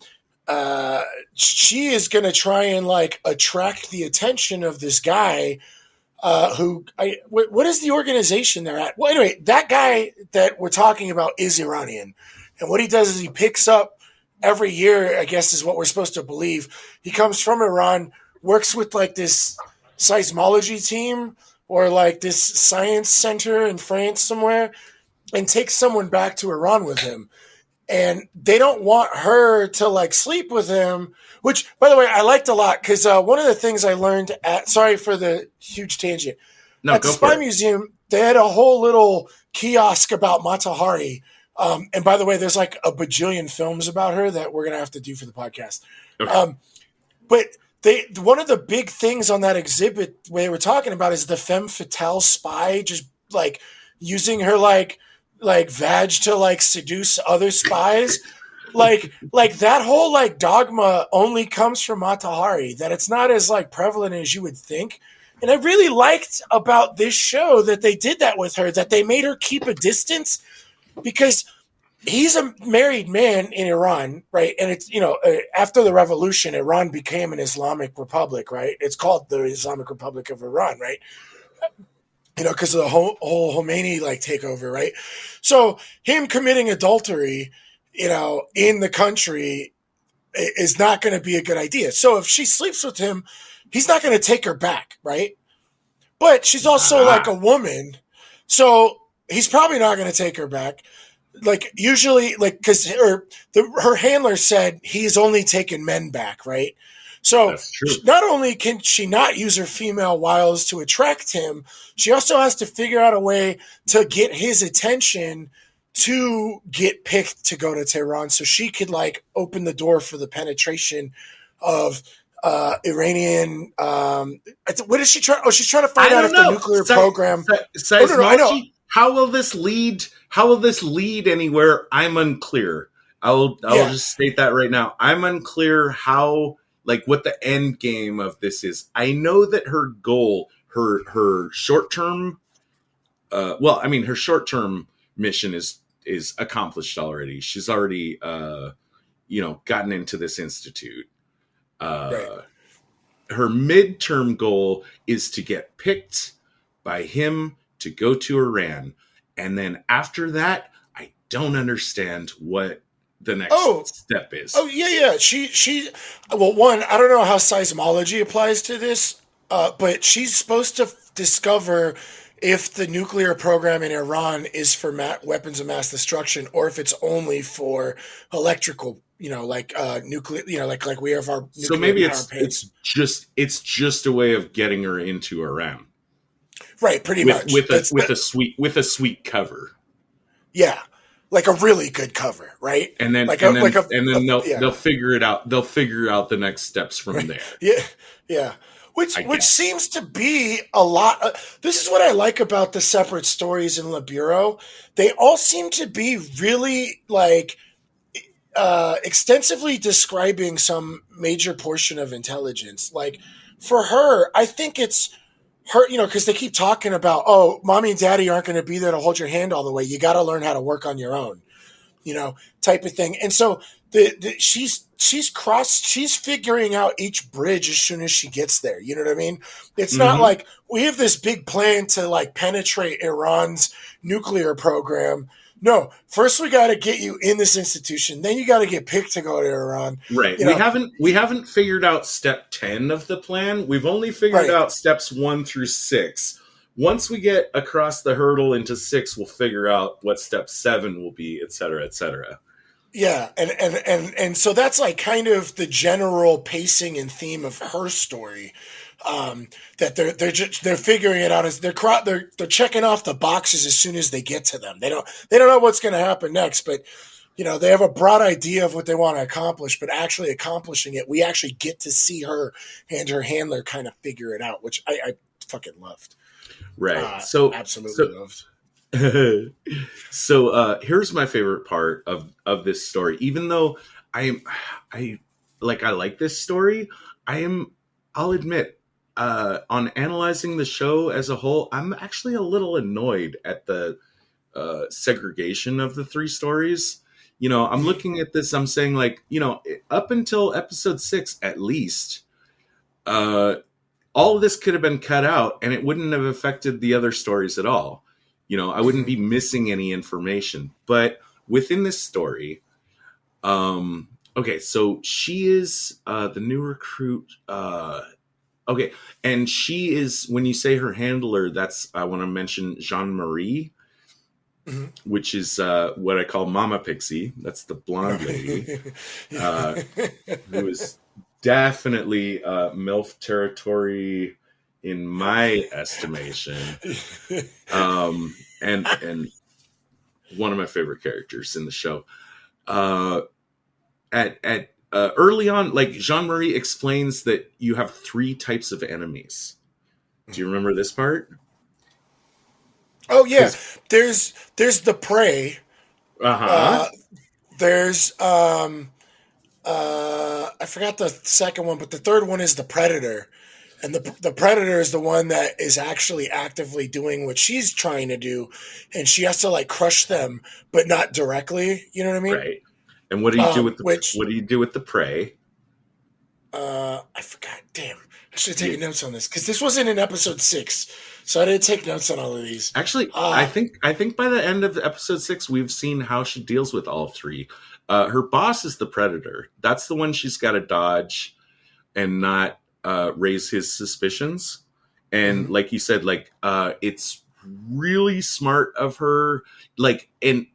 she is going to try and like attract the attention of this guy what is the organization they're at? Well, anyway, that guy that we're talking about is Iranian. And what he does is he picks up every year, I guess is what we're supposed to believe. He comes from Iran, works with like this seismology team or like this science center in France somewhere, and takes someone back to Iran with him. And they don't want her to like sleep with him, which, by the way, I liked a lot because one of the things I learned sorry for the huge tangent. No, at the Spy Museum, they had a whole little kiosk about Mata Hari. And by the way, there's like a bajillion films about her that we're going to have to do for the podcast. Okay. But one of the big things on that exhibit they were talking about is the femme fatale spy, just like using her like vag to like seduce other spies. like that whole like dogma only comes from Mata Hari, that it's not as like prevalent as you would think. And I really liked about this show that they did that with her, that they made her keep a distance, because he's a married man in Iran, right? And it's, after the revolution, Iran became an Islamic republic, right? It's called the Islamic Republic of Iran, right? Because of the whole Khomeini like takeover, right? So him committing adultery, in the country is not going to be a good idea. So if she sleeps with him, he's not going to take her back, right? But she's also like a woman, so he's probably not going to take her back. Like usually, like because her handler said he's only taken men back, right? So That's true. not only can she not use her female wiles to attract him, she also has to figure out a way to get his attention to get picked to go to Tehran so she could like open the door for the penetration of Iranian. What is she trying? Oh, she's trying to I find out don't if the know. nuclear program. Oh no, no, I know. Seismology. How will this lead? How will this lead anywhere? I'm unclear. I will Yeah. just state that right now. I'm unclear how, like, what the end game of this is. I know that her goal, her short term, well, I mean, her short term mission is accomplished already. She's already, gotten into this institute. Right. Uh, Her midterm goal is to get picked by him to go to Iran. And then after that, I don't understand what the next Oh, step is. oh yeah, yeah. Well, one, I don't know how seismology applies to this, but she's supposed to discover if the nuclear program in Iran is for weapons of mass destruction or if it's only for electrical, like nuclear, like we have our So nuclear maybe power it's plants. it's just a way of getting her into Iran Right, pretty with much. That's that. with a sweet cover. Yeah, like a really good cover, right? And then Like a and then like and then yeah. they'll figure it out. They'll figure out the next steps from Right. there, Yeah. Yeah. Which I which guess. seems to be a lot. This is what I like about the separate stories in Le Bureau. They all seem to be really like extensively describing some major portion of intelligence. Like for her, I think it's her. Because they keep talking about, oh, mommy and daddy aren't going to be there to hold your hand all the way. You got to learn how to work on your own, type of thing. And so she's figuring out each bridge as soon as she gets there. You know what I mean? It's not Hmm. like we have this big plan to like penetrate Iran's nuclear program. No, first we got to get you in this institution. Then you got to get picked to go to Iran. Right. You We know, haven't figured out step 10 of the plan. We've only figured right? out steps 1 through 6. Once we get across the hurdle into 6, we'll figure out what step 7 will be, et cetera, et cetera. Yeah, and so that's like kind of the general pacing and theme of her story. That they're figuring it out as they're checking off the boxes as soon as they get to them. They don't know what's going to happen next, but they have a broad idea of what they want to accomplish. But actually accomplishing it, we actually get to see her and her handler kind of figure it out, which I fucking loved. Right. So Absolutely loved. here's my favorite part of this story. Even though I like this story, I'll admit, on analyzing the show as a whole, I'm actually a little annoyed at the segregation of the 3 stories. I'm looking at this, I'm saying, like, up until episode 6 at least, uh all of this could have been cut out and it wouldn't have affected the other stories at all. I wouldn't be missing any information. But within this story, okay, so she is the new recruit. Okay, and she is, when you say her handler, that's, I want to mention Jean Marie, Mhm. which is what I call Mama Pixie. That's the blonde lady, who is definitely MILF territory in my estimation. And one of my favorite characters in the show. At early on, like, Jean Marie explains that you have 3 types of enemies. Do you remember this part? Oh yeah, Because there's the prey. uh-huh. Uh, there's I forgot the second one, but the third one is the predator, and the predator is the one that is actually actively doing what she's trying to do, and she has to like crush them, but not directly. You know what I mean? Right. And what do you do with Which the prey? I forgot. Damn, I should have taken You, notes on this because this wasn't in episode 6, so I didn't take notes on all of these. actually, I Uh think I think by the end of episode 6, we've seen how she deals with all 3. Her boss is the predator. That's the one she's got to dodge and not raise his suspicions. And mhm. like you said, like, it's really smart of her, like an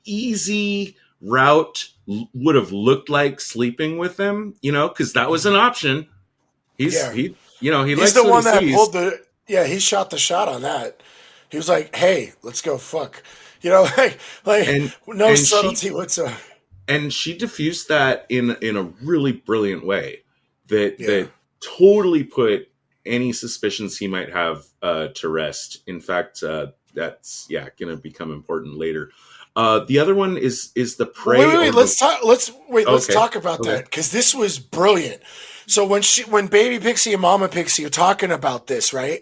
easy route would have looked like sleeping with him, because that was an option. Yeah. He He's likes the what he one that sees. pulled the. Yeah, he shot the shot on that. He was like, "Hey, let's go fuck." Like and no and she subtlety whatsoever. and she diffused that in a really brilliant way that Yeah. totally put any suspicions he might have to rest. In fact, that's going to become important later. The other one is the Well, wait, prey wait, or wait. the Let's talk. Let's wait. Let's okay talk about okay that because this was brilliant. So when Baby Pixie and Mama Pixie are talking about this, right?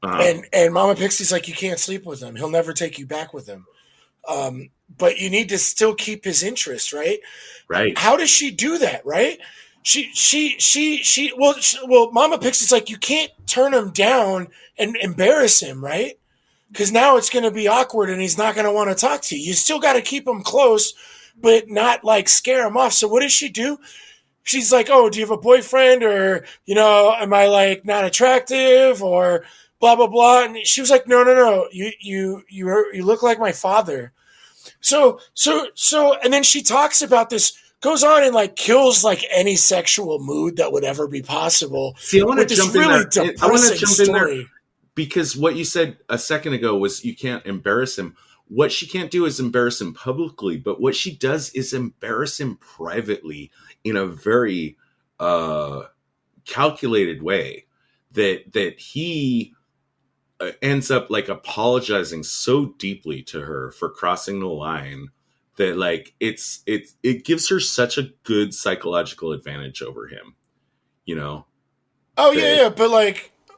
uh And Mama Pixie's like, you can't sleep with him. He'll never take you back with him. But you need to still keep his interest, right? right How does she do that, right? Well, Mama Pixie's like, you can't turn him down and embarrass him, right? Because now it's going to be awkward and he's not going to want to talk to you. You still got to keep him close, but not like scare him off. So what does she do? She's like, oh, do you have a boyfriend? Or, am I like not attractive? Or blah, blah, blah. And she was like, no, no, no. You look like my father. And then she talks about this, goes on and like kills like any sexual mood that would ever be possible See, I want to with this jump in really there. I want to depressing jump in there story. because what you said a second ago was you can't embarrass him. What she can't do is embarrass him publicly, but what she does is embarrass him privately in a very uh, calculated way that he ends up like apologizing so deeply to her for crossing the line that like it gives her such a good psychological advantage over him, you know Oh yeah, that yeah,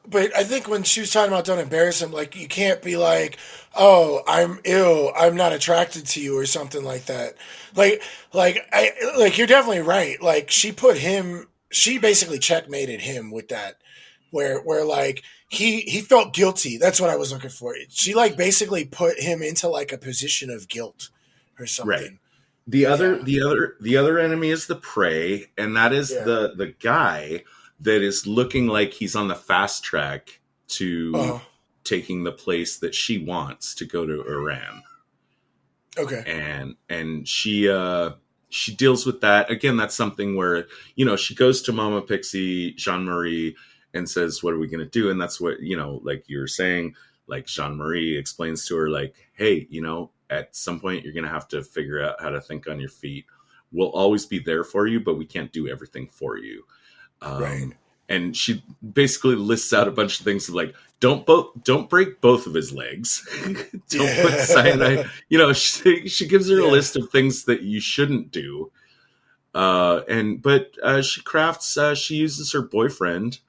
but I think when she was talking about don't embarrass him, like you can't be like, oh, I'm ill, I'm not attracted to you, or something like that. Like, like you're definitely right. Like she basically checkmated him with that, where like he felt guilty. That's what I was looking for. She like basically put him into like a position of guilt or right. something. The other Yeah, the other the other enemy is the prey, and that is yeah. the guy that is looking like he's on the fast track to Oh, taking the place that she wants to go to Iran. okay. And she deals with that. Again, that's something where, she goes to Mama Pixie, Jean Marie, and says, what are we going to do? And that's what, like you were saying, like Jean Marie explains to her, like, hey, at some point you're going to have to figure out how to think on your feet. We'll always be there for you, but we can't do everything for you. Right. um, and she basically lists out a bunch of things like don't break both of his legs, don't put cyanide. Yeah. She gives her a Yeah. list of things that you shouldn't do. And but she crafts. She uses her boyfriend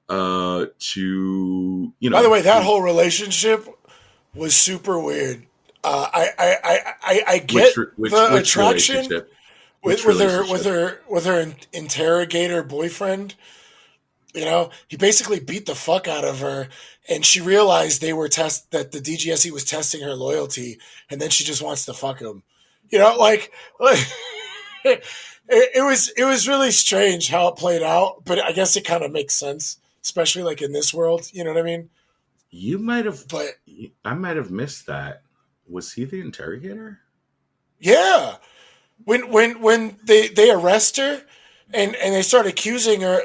to By the way, that whole relationship was super weird. I which get which the which attraction relationship? Which relationship? with her interrogator boyfriend. He basically beat the fuck out of her, and she realized that the DGSE was testing her loyalty, and then she just wants to fuck him. Like it was really strange how it played out, but I guess it kind of makes sense, especially like in this world. You know what I mean? You might have. But I might have missed that. Was he the interrogator? yeah, when they arrest her and they start accusing her,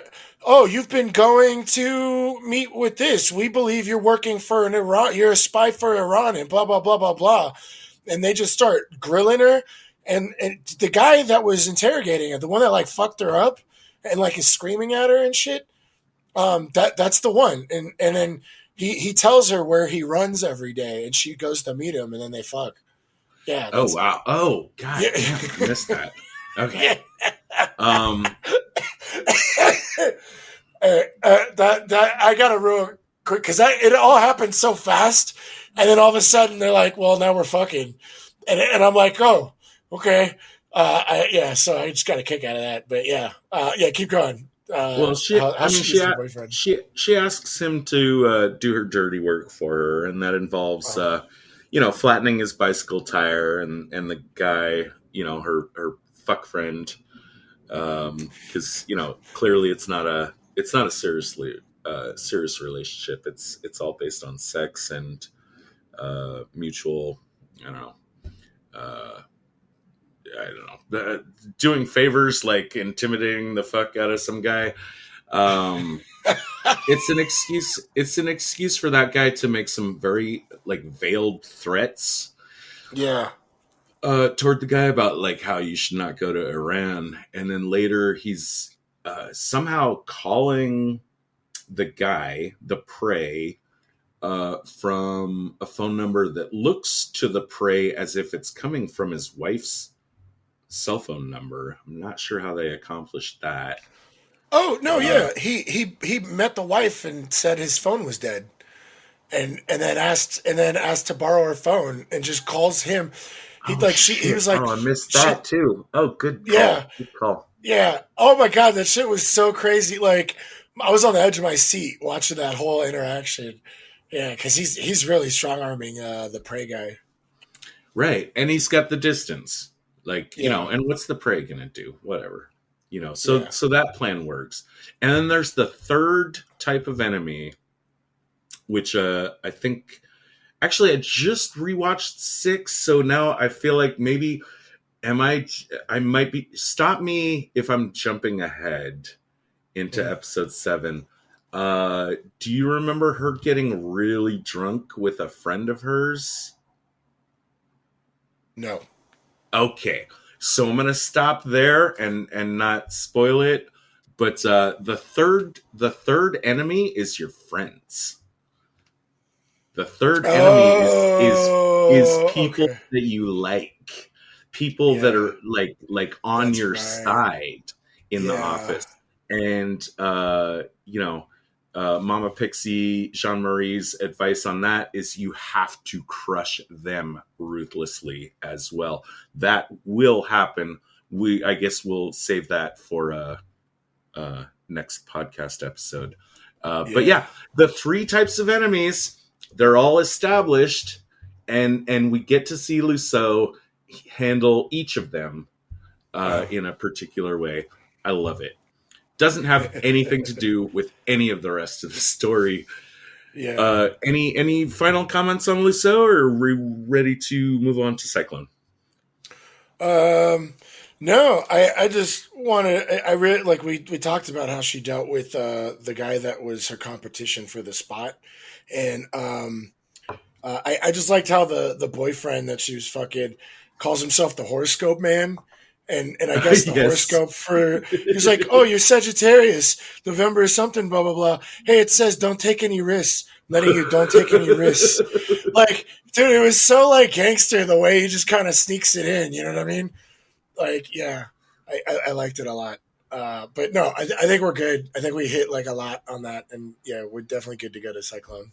oh, you've been going to meet with this, we believe you're working for an Iran, you're a spy for Iran, and blah blah blah blah blah, and they just start grilling her, and the guy that was interrogating her, the one that like fucked her up and like is screaming at her and shit, that's the one, and then he tells her where he runs every day, and she goes to meet him, and then they fuck. Yeah, Oh that's wow! Oh god yeah. damn! I missed that. Okay. Yeah. Um. That I gotta real quick because it all happened so fast, and then all of a sudden they're like, "Well, now we're fucking," and I'm like, "Oh, okay, yeah." So I just got a kick out of that, but yeah, yeah, keep going. Well, How I mean, she used her boyfriend. she asks him to do her dirty work for her, and that involves, Oh, flattening his bicycle tire, and the guy, her fuck friend, because clearly it's not a serious relationship. It's all based on sex and mutual, I don't know, uh, I don't know, doing favors, like intimidating the fuck out of some guy. Um, it's an excuse. It's an excuse for that guy to make some very like veiled threats Yeah. toward the guy about like how you should not go to Iran, and then later he's somehow calling the guy, the prey, from a phone number that looks to the prey as if it's coming from his wife's cell phone number. I'm not sure how they accomplished that. Oh no, Uh, yeah. He met the wife and said his phone was dead, and then asked to borrow her phone, and just calls him. He oh like she he shit! was like Oh, I missed she that too. Oh, good yeah. call. Good call. Yeah. Oh my god, that shit was so crazy. Like I was on the edge of my seat watching that whole interaction. Yeah, because he's really strong arming the prey guy. Right, and he's got the distance. Like, Yeah. and what's the prey gonna do? Whatever. So Yeah. so that plan works. And then there's the third type of enemy, which I think actually I just rewatched 6, so now I feel like maybe am I might be, stop me if I'm jumping ahead into Mm. episode 7. Do you remember her getting really drunk with a friend of hers? No. Okay, so I'm gonna stop there and not spoil it. But the third enemy is your friends. The third enemy is Oh, people okay. that you like, people that Yeah, are like on that's your right. side in the Yeah. office, and Mama Pixie Jean Marie's advice on that is you have to crush them ruthlessly as well. That will happen. I guess we'll save that for next podcast episode. But Yeah. yeah, the three types of enemies, they're all established, and we get to see Luceau handle each of them Oh. in a particular way. I love it. Doesn't have anything to do with any of the rest of the story. Yeah. Any final comments on Luceau, or are we ready to move on to Cyclone? Um, no, I just wanted, I really, like, we talked about how she dealt with, the guy that was her competition for the spot. And, I just liked how the boyfriend that she was fucking calls himself the horoscope man. And I guess the Yes. horoscope for, he's like, oh, you're Sagittarius. November is something, blah, blah, blah. Hey, it says don't take any risks. I'm letting you don't take any risks. Like, dude, it was so like gangster the way he just kind of sneaks it in. You know what I mean? Like, yeah, I liked it a lot. But no, I think we're good. I think we hit like a lot on that, and yeah, we're definitely good to go to Cyclone.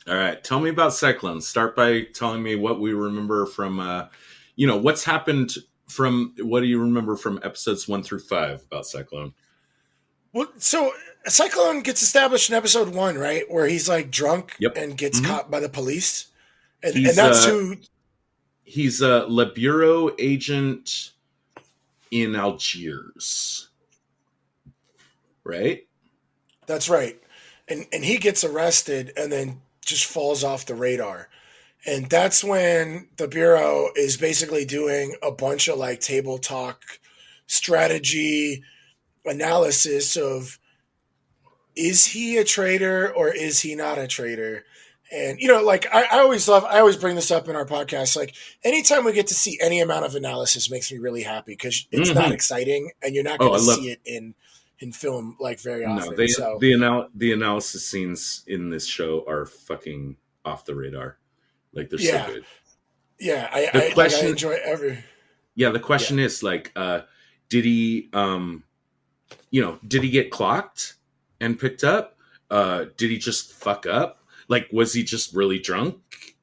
All right, tell me about Cyclone. Start by telling me what we remember from, what's happened from. What do you remember from episodes 1 through 5 about Cyclone? Well, so Cyclone gets established in episode one, right, where he's like drunk Yep. and gets Hmm. caught by the police, and He's that's who. he's a Le Bureau agent in Algiers, right? That's right, and he gets arrested and then just falls off the radar. And that's when the Bureau is basically doing a bunch of like table talk strategy analysis of, is he a traitor or is he not a traitor? And like I always bring this up in our podcast. Like anytime we get to see any amount of analysis makes me really happy because it's not Hmm. exciting and you're not Oh, going I to love. see it in film like very No, often. So the analysis scenes in this show are fucking off the radar. Like they're so yeah, good. yeah, The I question, enjoy every yeah, the yeah. question is like, did he, did he get clocked and picked up? Did he just fuck up? Like, was he just really drunk?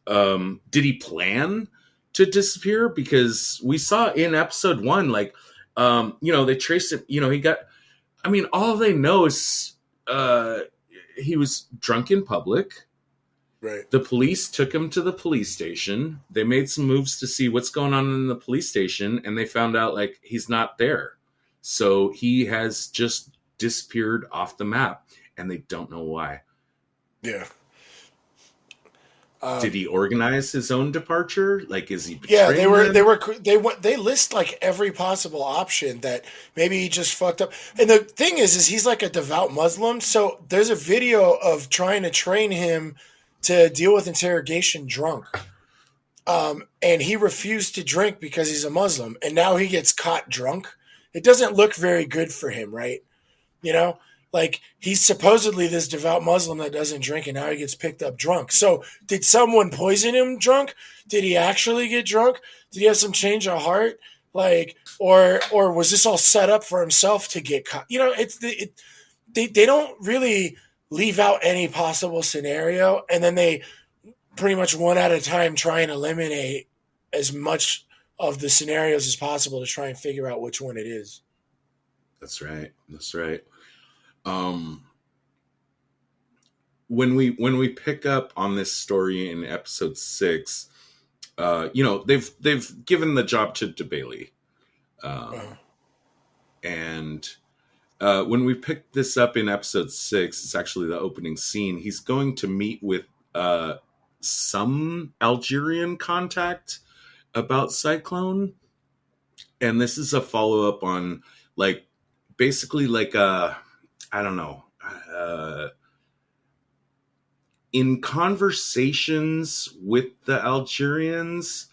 Did he plan to disappear? Because we saw in episode 1, like, they traced him. He got. I mean, all they know is he was drunk in public. Right. The police took him to the police station. They made some moves to see what's going on in the police station, and they found out like he's not there. So he has just disappeared off the map, and they don't know why. Yeah. Did he organize his own departure? Like, is he Yeah, betraying them? they list like every possible option that maybe he just fucked up. And the thing is he's like a devout Muslim, so there's a video of trying to train him to deal with interrogation drunk. And he refused to drink because he's a Muslim, and now he gets caught drunk. It doesn't look very good for him, right? You know, like he's supposedly this devout Muslim that doesn't drink, and now he gets picked up drunk. So, did someone poison him drunk? Did he actually get drunk? Did he have some change of heart? Like, or was this all set up for himself to get caught? You know, they don't really leave out any possible scenario, and then they pretty much one at a time try and eliminate as much of the scenarios as possible to try and figure out which one it is. That's right. That's right. Um, when we pick up on this story in episode 6, they've given the job to DeBailey, Uh, and when we pick this up in episode 6, it's actually the opening scene. He's going to meet with some Algerian contact about Cyclone, and this is a follow up on like basically like I don't know. In conversations with the Algerians,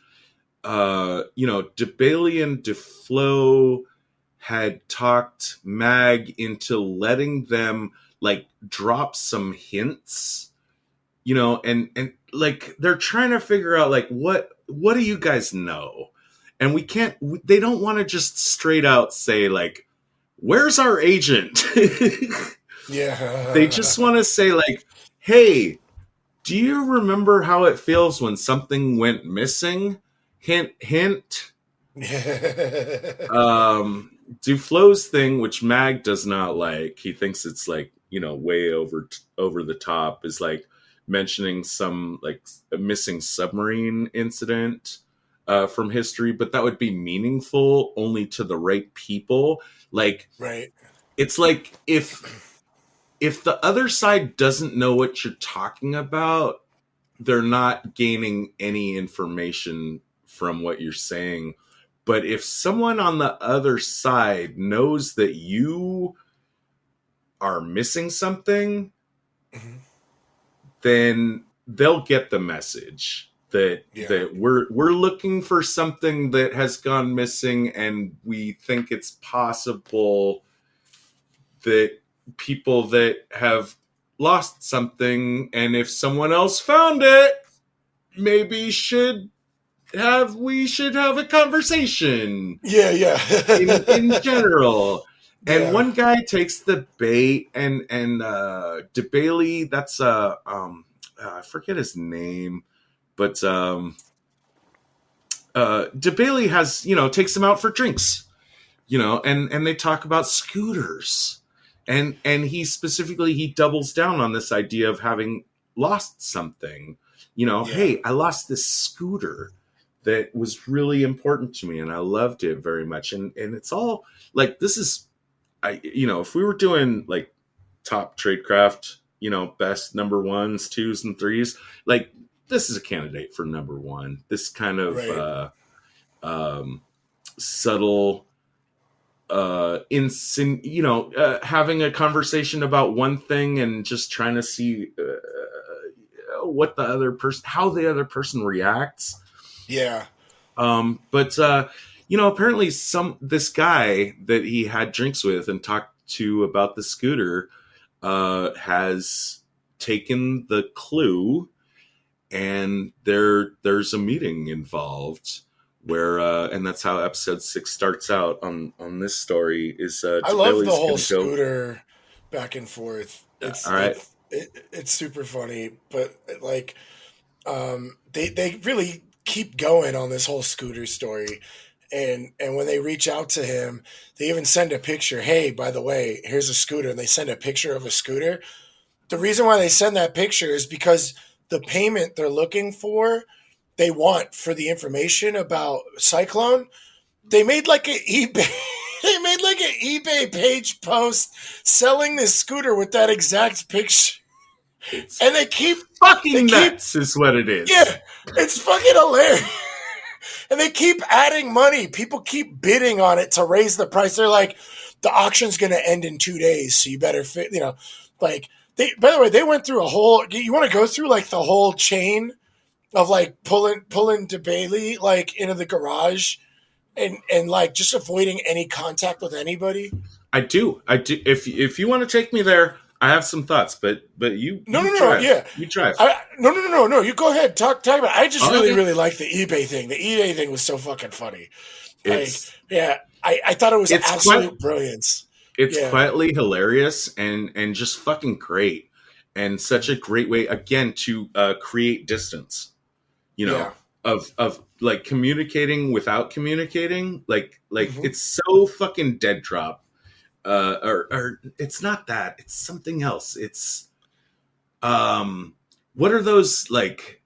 DeBailey and DeFlo had talked Mag into letting them like drop some hints, and like they're trying to figure out like what do you guys know? And they don't want to just straight out say like, where's our agent? They just yeah. want to say like, hey, do you remember how it feels when something went missing? Hint, hint. Duflo's thing, which Mag does not like, he thinks it's like, way over the top, is like mentioning some like a missing submarine incident from history, but that would be meaningful only to the right people. Like, Right. it's like if the other side doesn't know what you're talking about, they're not gaining any information from what you're saying. But if someone on the other side knows that you are missing something, Mhm. then they'll get the message that Yeah. that we're looking for something that has gone missing, and we think it's possible that people that have lost something, and if someone else found it, maybe we should have a conversation Yeah. Yeah. in general. And Yeah. one guy takes the bait, and DeBailey, that's I forget his name, but DeBailey has takes him out for drinks, and they talk about scooters, and he doubles down on this idea of having lost something. Yeah. Hey, I lost this scooter that was really important to me, and I loved it very much. And it's all like, this is, if we were doing like top tradecraft, best number ones, twos, and threes, like this is a candidate for number one. This kind of Right. subtle having a conversation about one thing and just trying to see what the other person, how the other person reacts. Yeah. But apparently this guy that he had drinks with and talked to about the scooter has taken the clue, and there's a meeting involved where and that's how episode 6 starts out on this story. Is I love the DeBailey's whole gonna go. scooter back and forth. All right. It's super funny, but like they really keep going on this whole scooter story. And when they reach out to him, they even send a picture. Hey, by the way, here's a scooter, and they send a picture of a scooter. The reason why they send that picture is because the payment they're looking for, they want for the information about Cyclone. They made like an eBay. They made like an eBay page post selling this scooter with that exact picture. It's And they fucking keep, nuts, is what it is. yeah, it's fucking hilarious. And they keep adding money. People keep bidding on it to raise the price. They're like, the auction's going to end in 2 days, so you better fit. Like they. By the way, they went through a whole. You want to go through like the whole chain of like pulling to Bailey like into the garage and like just avoiding any contact with anybody. I do. I do. If you want to take me there, I have some thoughts. But No, you no, no, drive. yeah. You drive. No. You go ahead. Talk about it. I just Oh, really, okay. really like the eBay thing. The eBay thing was so fucking funny. Like, It's yeah, I thought it was it's quite absolute brilliance. it's Yeah, quietly hilarious and just fucking great, and such a great way again to create distance. You yeah. know, of like communicating without communicating. Like Hmm. it's so fucking dead drop. Or it's not that. It's something else. It's um, what are those like?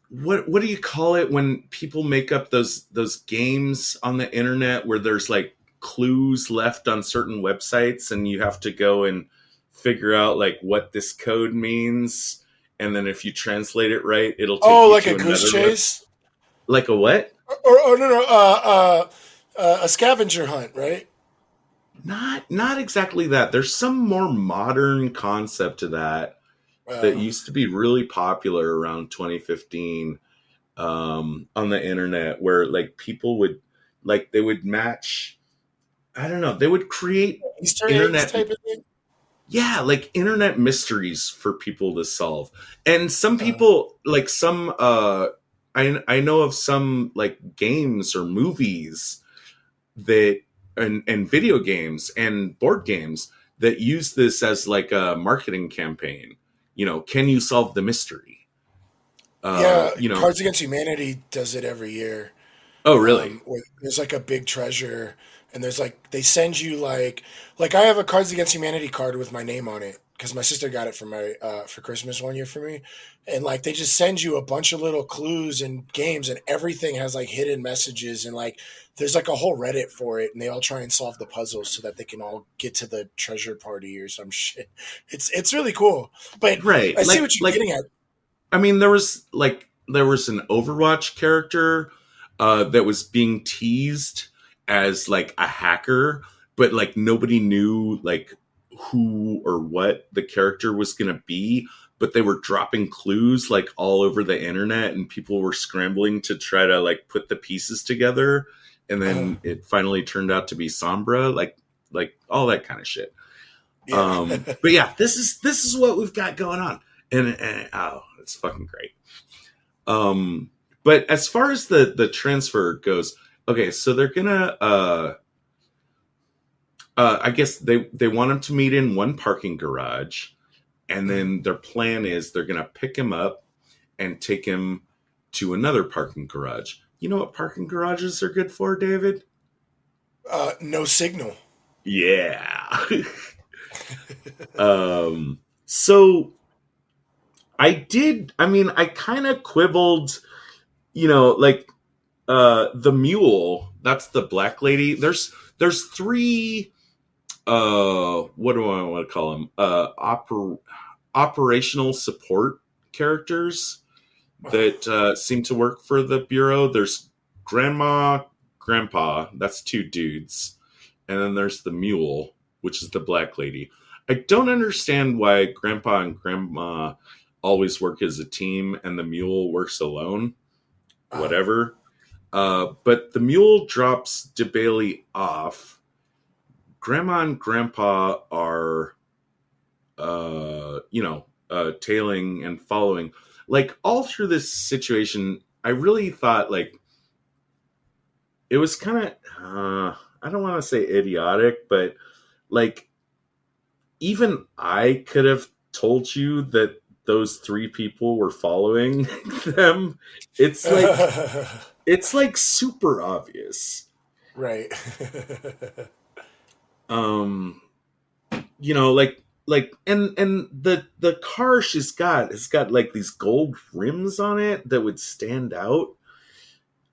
What do you call it when people make up those games on the internet where there's like clues left on certain websites and you have to go and figure out like what this code means, and then if you translate it right it'll take Oh, you like a to goose another web, chase, like a what? or no, no, a scavenger hunt, right? Not exactly that. There's some more modern concept to that that Uh, used to be really popular around 2015 on the internet, where like people would like they would match. I don't know. They would create Easter eggs internet, type of thing. yeah, like internet mysteries for people to solve. And some Uh, people, like some, I know of some like games or movies that and video games and board games that use this as like a marketing campaign. You know, can you solve the mystery? yeah, You know, Cards Against Humanity does it every year. oh really? Where there's like a big treasure, and there's like they send you like I have a Cards Against Humanity card with my name on it because my sister got it for my for Christmas one year for me, and like they just send you a bunch of little clues and games, and everything has like hidden messages, and like there's like a whole Reddit for it, and they all try and solve the puzzles so that they can all get to the treasure party or some shit. It's really cool, but Right. I see what you're Like getting at. I mean, there was an Overwatch character that was being teased as like a hacker, but like nobody knew like who or what the character was going to be. But they were dropping clues like all over the internet, and people were scrambling to try to like put the pieces together. And Uh, then it finally turned out to be Sombra, like all that kind of shit. yeah. But yeah, this is what we've got going on, and oh, it's fucking great. Um, but as far as the transfer goes, okay, so they're gonna I guess they want him to meet in one parking garage, and Mhm. then their plan is they're gonna pick him up and take him to another parking garage. You know what parking garages are good for, David? No signal. Yeah. So I mean, I kind of quibbled, you know, like the mule, that's the black lady. There's three what do I want to call them? Operational support characters that seem to work for the bureau. There's grandma, grandpa, that's two dudes. And then there's the mule, which is the black lady. I don't understand why grandpa and grandma always work as a team and the mule works alone. Uh, Whatever. But the mule drops DeBailey off. Grandma and grandpa are, tailing and following. Like all through this situation, I really thought like it was kind of, I don't want to say idiotic, but like even I could have told you that those three people were following them. It's like it's like super obvious. right. Um, like and the car she's got, it's got like these gold rims on it that would stand out.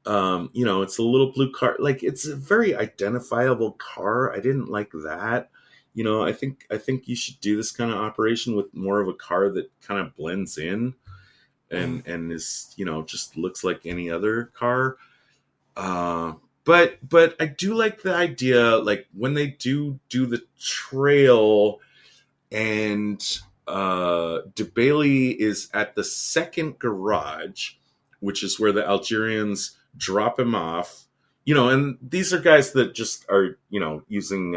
It's a little blue car, like it's a very identifiable car. I didn't like that. I think you should do this kind of operation with more of a car that kind of blends in Mhm. and is, just looks like any other car. Uh, but I do like the idea, like when they do the trail, and DeBailey is at the second garage, which is where the Algerians drop him off. And these are guys that just are, using,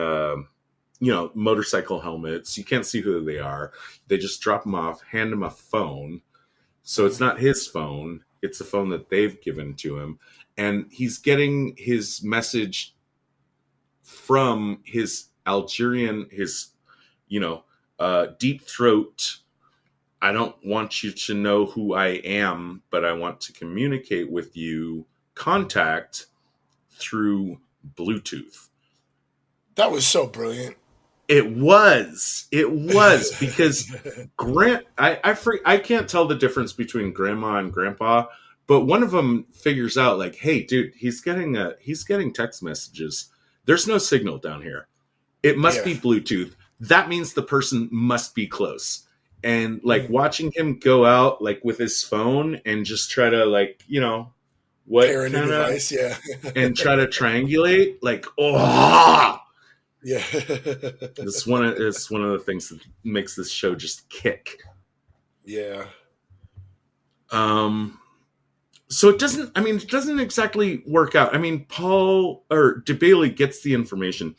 motorcycle helmets. You can't see who they are. They just drop him off, hand him a phone. So it's Mhm. not his phone, it's a phone that they've given to him. And he's getting his message from his Algerian, his, you know, deep throat. I don't want you to know who I am, but I want to communicate with you. Contact through Bluetooth. That was so brilliant. It was because I can't tell the difference between grandma and grandpa, but one of them figures out like, hey, dude, he's getting text messages. There's no signal down here. It must Yeah. be Bluetooth. That means the person must be close. And like Mhm. watching him go out like with his phone and just try to like, what Pair a new kind of, device. Yeah. and try to triangulate, like, oh, Yeah. it's one of the things that makes this show just kick. Yeah. Um so it doesn't exactly work out. I mean, Paul or DeBailey gets the information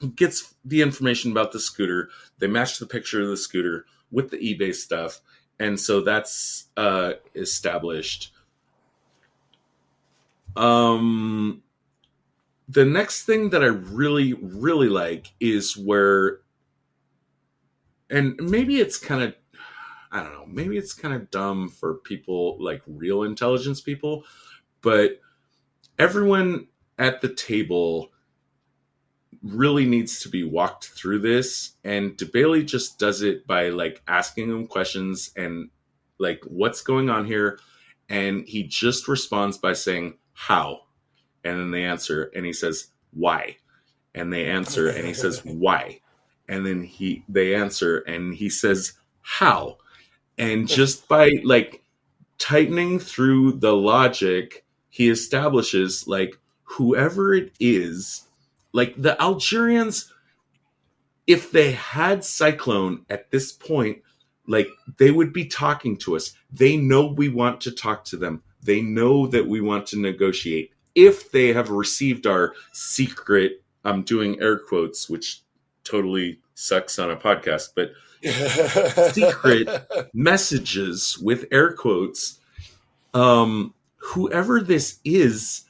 about the scooter. They match the picture of the scooter with the eBay stuff, and so that's established. Um, the next thing that I really, really like is where, and maybe it's kind of, I don't know, maybe it's kind of dumb for people like real intelligence people, but everyone at the table really needs to be walked through this, and DeBailey just does it by like asking them questions and like what's going on here, and he just responds by saying how, and then they answer and he says why, and they answer and he says why, and then they answer and he says how, and just by like tightening through the logic, he establishes like whoever it is, like the Algerians, if they had Cyclone at this point, like they would be talking to us. They know we want to talk to them. They know that we want to negotiate. If they have received our secret, I'm doing air quotes, which totally sucks on a podcast, but secret messages with air quotes, whoever this is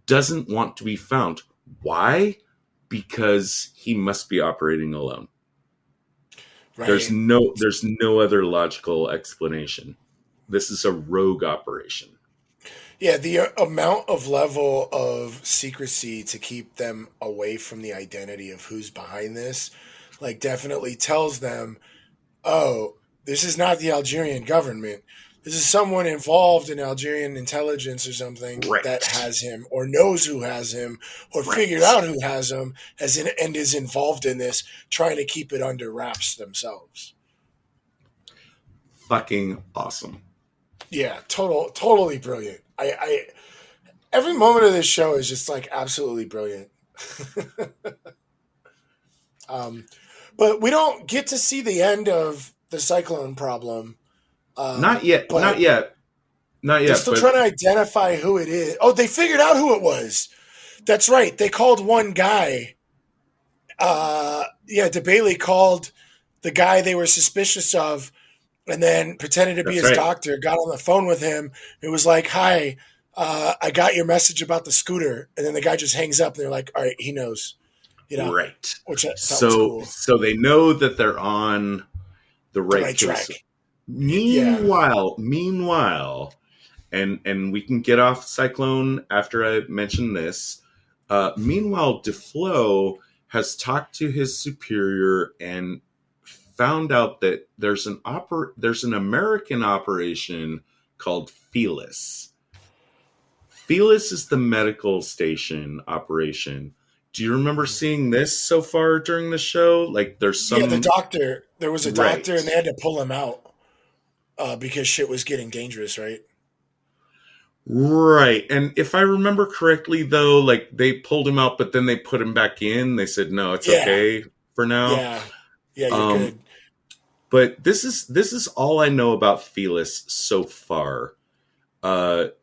doesn't want to be found. Why? Because he must be operating alone. There's Right. no there's no other logical explanation. This is a rogue operation. Yeah, the amount of level of secrecy to keep them away from the identity of who's behind this, like, definitely tells them, oh, this is not the Algerian government. This is someone involved in Algerian intelligence or something that Right. has him, or knows who has him, or figured Right. out who has him, and is involved in this, trying to keep it under wraps themselves. Fucking awesome. Yeah, totally brilliant. I every moment of this show is just like absolutely brilliant. um, but we don't get to see the end of the cyclone problem. Not yet. But Not yet. Not they're yet. still But trying to identify who it is. Oh, they figured out who it was. That's right. They called one guy. Yeah, DeBailey called the guy they were suspicious of, and then pretended to be that's his right. doctor. Got on the phone with him. It was like, "Hi, I got your message about the scooter," and then the guy just hangs up. And they're like, "All right, he knows," Right. which I thought was So cool. so they know that they're on the The right right case. track. Yeah. Meanwhile, and we can get off Cyclone after I mention this. Meanwhile, DeFlo has talked to his superior and found out that there's an American operation called Felis. Felis is the medical station operation, Do you remember seeing this so far during the show? Like, there's Yeah, the some doctor. There was a doctor, right, and they had to pull him out because shit was getting dangerous, right? right. And if I remember correctly, though, like they pulled him out, but then they put him back in. They said, "No, it's Yeah, okay for now." yeah, yeah. You're Um, good. but this is all I know about Felis so far.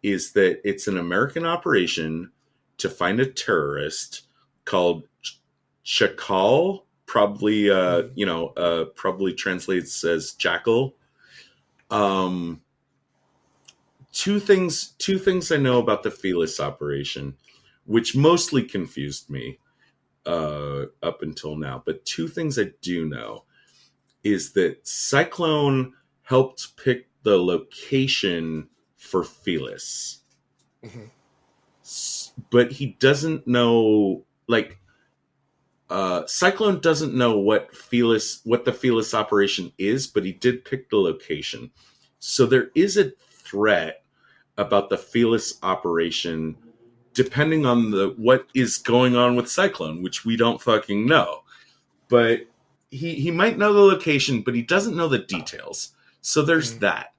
Is that it's an American operation to find a terrorist called Chakal, probably Mhm. probably translates as jackal. Um, two things I know about the Felis operation, which mostly confused me up until now. But two things I do know is that Cyclone helped pick the location for Felis, Mhm. but he doesn't know, like, Cyclone doesn't know what the Felis operation is, but he did pick the location. So there is a threat about the Felis operation, depending on the what is going on with Cyclone, which we don't fucking know. But he might know the location, but he doesn't know the details. So there's Mhm. that.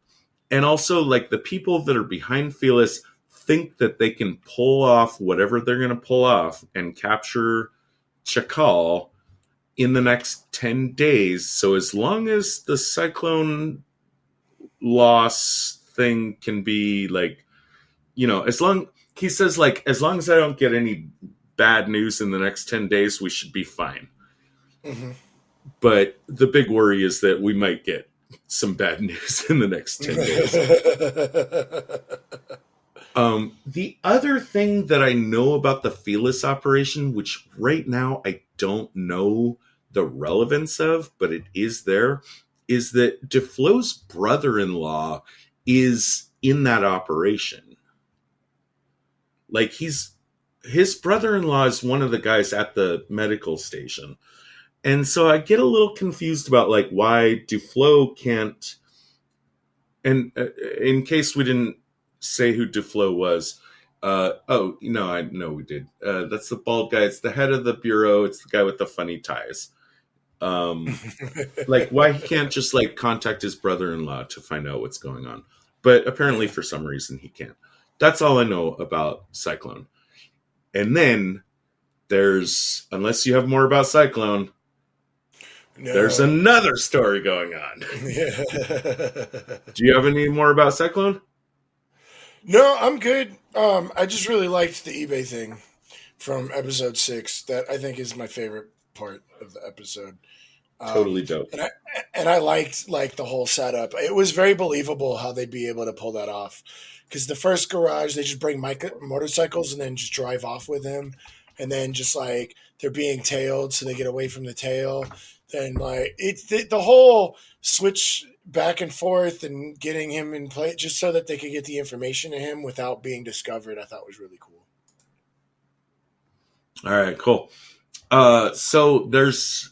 And also, like, the people that are behind Felis think that they can pull off whatever they're going to pull off and capture Chakal in the next 10 days. So as long as the Cyclone loss thing can be, like, as long, he says, like, as long as I don't get any bad news in the next 10 days, we should be fine. Mhm. But the big worry is that we might get some bad news in the next 10 days. The other thing that I know about the Felis operation, which right now I don't know the relevance of, but it is there, is that DeFlo's brother-in-law is in that operation. Like, his brother-in-law is one of the guys at the medical station. And so I get a little confused about, like, why DeFlo can't. And in case we didn't say who Duflo was, oh, no, I know we did. That's the bald guy. It's the head of the bureau. It's the guy with the funny ties. Like, why he can't just, like, contact his brother-in-law to find out what's going on. But apparently, Yeah. for some reason, he can't. That's all I know about Cyclone. And then unless you have more about Cyclone, there's No. another story going on. Yeah. Do you have any more about Cyclone? No, I'm good. I just really liked the eBay thing from episode 6. That I think is my favorite part of the episode. Totally Um, dope. and I and I liked like the whole setup. It was very believable how they'd be able to pull that off. Because the first garage, they just bring motorcycles and then just drive off with him, and then just like they're being tailed, so they get away from the tail. Then like it's the whole switch back and forth and getting him in play just so that they could get the information to him without being discovered. I thought was really cool. All right, cool. So there's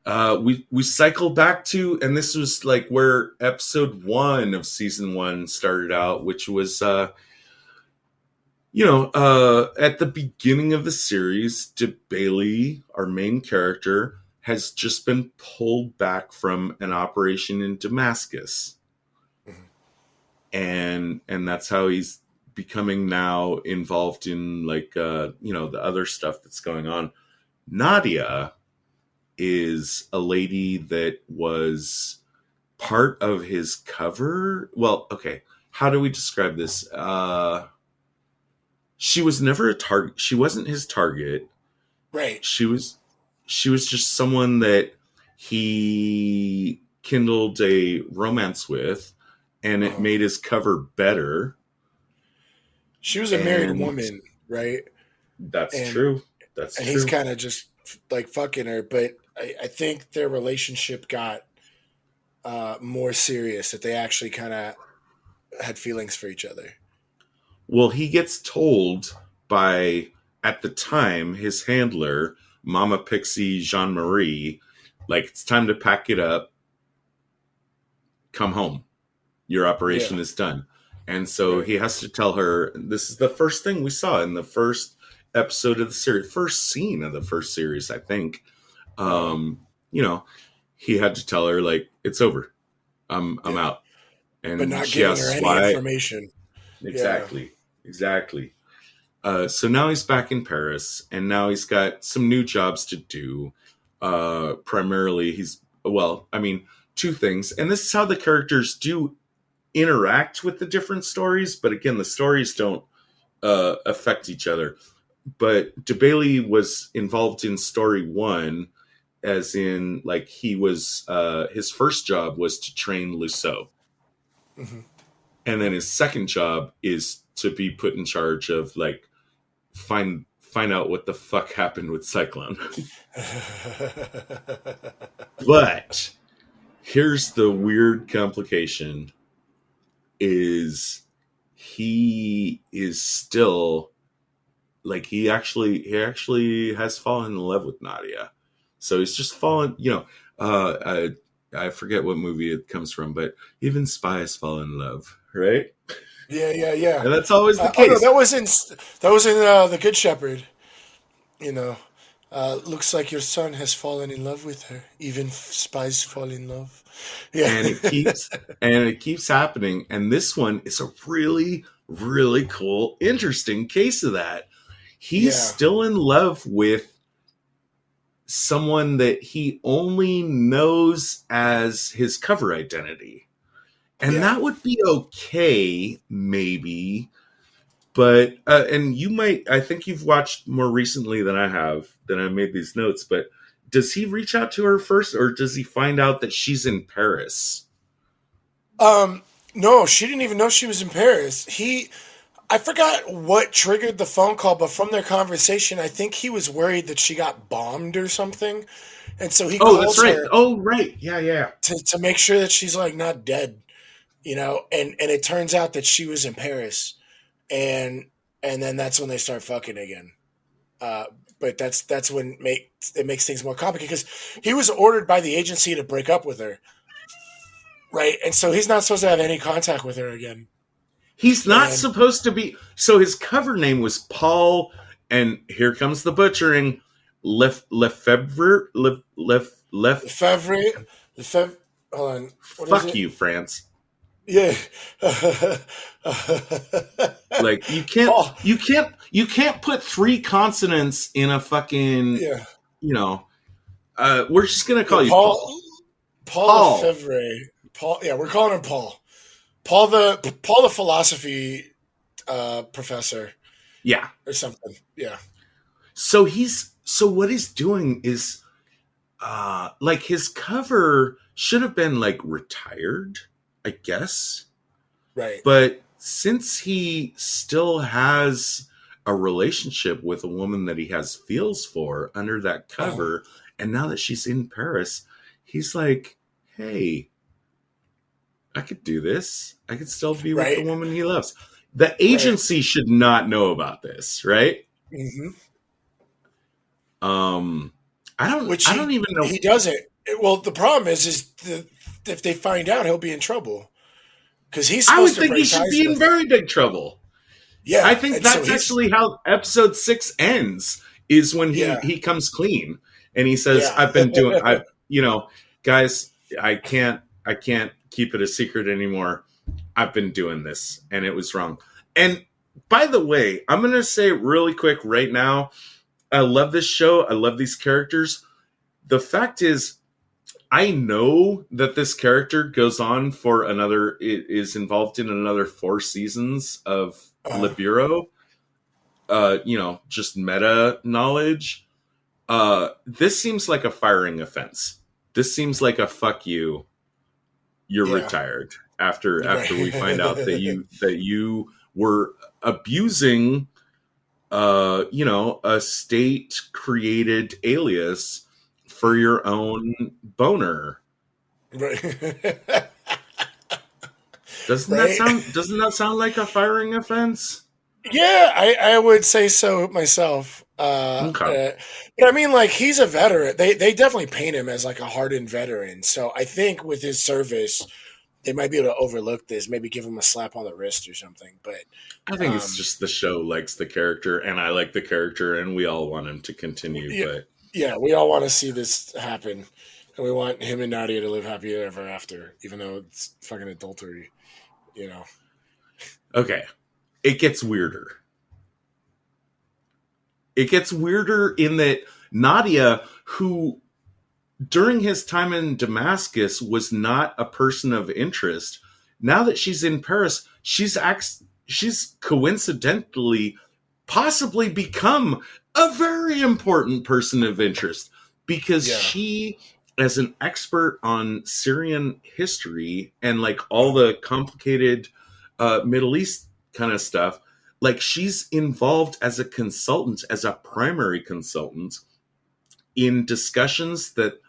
we cycle back to, and this was like where episode 1 of season 1 started out, which was at the beginning of the series, Bailey, our main character, has just been pulled back from an operation in Damascus, Mhm. and that's how he's becoming now involved in, like, the other stuff that's going on. Nadia is a lady that was part of his cover. Well, okay, how do we describe this? She was never a target. She wasn't his target. Right. She was just someone that he kindled a romance with, and it Uh-huh. made his cover better. She was a married And woman, right? that's And true. That's and he's true. kind of just like fucking her. But I think their relationship got more serious. That they actually kind of had feelings for each other. Well, he gets told by, at the time, his handler, Mama Pixie Jean Marie, like, it's time to pack it up, come home. Your operation Yeah. is done. And so Right. he has to tell her, this is the first thing we saw in the first episode of the series, first scene of the first series, I think. Uh, You know, he had to tell her like it's over. I'm yeah, out, but and not she giving her asks any why. information. Yeah. Exactly, exactly. So now he's back in Paris, and now he's got some new jobs to do. Primarily, I mean, two things, and this is how the characters do interact with the different stories. But again, the stories don't affect each other. But DeBailey was involved in story one, as in like he was his first job was to train Luceau, Hmm. and then his second job is to be put in charge of like find out what the fuck happened with Cyclone. But here's the weird complication: is he is still like he actually has fallen in love with Nadia. So he's just fallen, I forget what movie it comes from, but even spies fall in love, right? Yeah, yeah, yeah. And that's always the Oh no, case. that was in The Good Shepherd. You know, looks like your son has fallen in love with her. Even spies fall in love. Yeah, And it keeps happening. And this one is a really, really cool, interesting case of that. He's yeah, still in love with someone that he only knows as his cover identity. And yeah. that would be okay, maybe. But, and you might, I think you've watched more recently than I have, than I made these notes, but does he reach out to her first, or does he find out that she's in Paris? Um, no, she didn't even know she was in Paris. I forgot what triggered the phone call, but from their conversation, I think he was worried that she got bombed or something, and so he Oh, that's calls right. her Oh, right. Yeah, yeah. to make sure that she's like not dead, and it turns out that she was in Paris, and and then that's when they start fucking again. Uh, but that's when it makes things more complicated because he was ordered by the agency to break up with her, right? And so he's not supposed to have any contact with her again. He's not And supposed to be. So his cover name was Paul, and here comes the butchering. Lefebvre, Lef. Lefebvre, Lefebvre, hold on, what is Fuck it? you, France. Yeah, Like you can't, Paul. you can't, you can't put three consonants in a fucking. Yeah, You know, we're just gonna yeah, call you Paul. Paul Paul. Lefebvre. Paul. Yeah, we're calling him Paul. Paul the philosophy professor Yeah. or something. Yeah, So what he's doing is like his cover should have been like retired, I guess. right. But since he still has a relationship with a woman that he has feels for under that Uh-huh. cover, and now that she's in Paris, he's like, hey, I could do this. I could still be with the Right, woman he loves. The right. agency should not know about this, right? Hmm. Um, I don't. Which I don't even know. he doesn't. Well, the problem is if they find out, he'll be in trouble because he's I would supposed to think he break should ties be in with her. very big trouble. I Yeah, think and so that's he's actually how episode 6 ends. Is when he yeah, he comes clean and he says, yeah, "I've been doing. Guys, I can't keep it a secret anymore. I've been doing this, and it was wrong." And by the way, I'm gonna say really quick right now. I love this show. I love these characters. The fact is, I know that this character goes on for another, it is involved in another 4 seasons of Le uh, Bureau, just meta knowledge. This seems like a firing offense. This seems like a fuck you. You're yeah, retired after we find out that right, you were abusing, a state created alias for your own boner. right, Doesn't that right. sound doesn't that sound like a firing offense? Yeah, I would say so myself. Okay. But I mean, like he's a veteran. They definitely paint him as like a hardened veteran. So I think with his service, they might be able to overlook this, maybe give him a slap on the wrist or something. But I think it's just the show likes the character, and I like the character, and we all want him to continue. yeah, But yeah, we all want to see this happen, and we want him and Nadia to live happy ever after, even though it's fucking adultery, you know. okay, it gets weirder. It gets weirder in that Nadia, who during his time in Damascus was not a person of interest, now that she's in Paris, she's coincidentally possibly become a very important person of interest because Yeah. she, as an expert on Syrian history and like all the complicated Middle East kind of stuff, like she's involved as a consultant, as a primary consultant in discussions that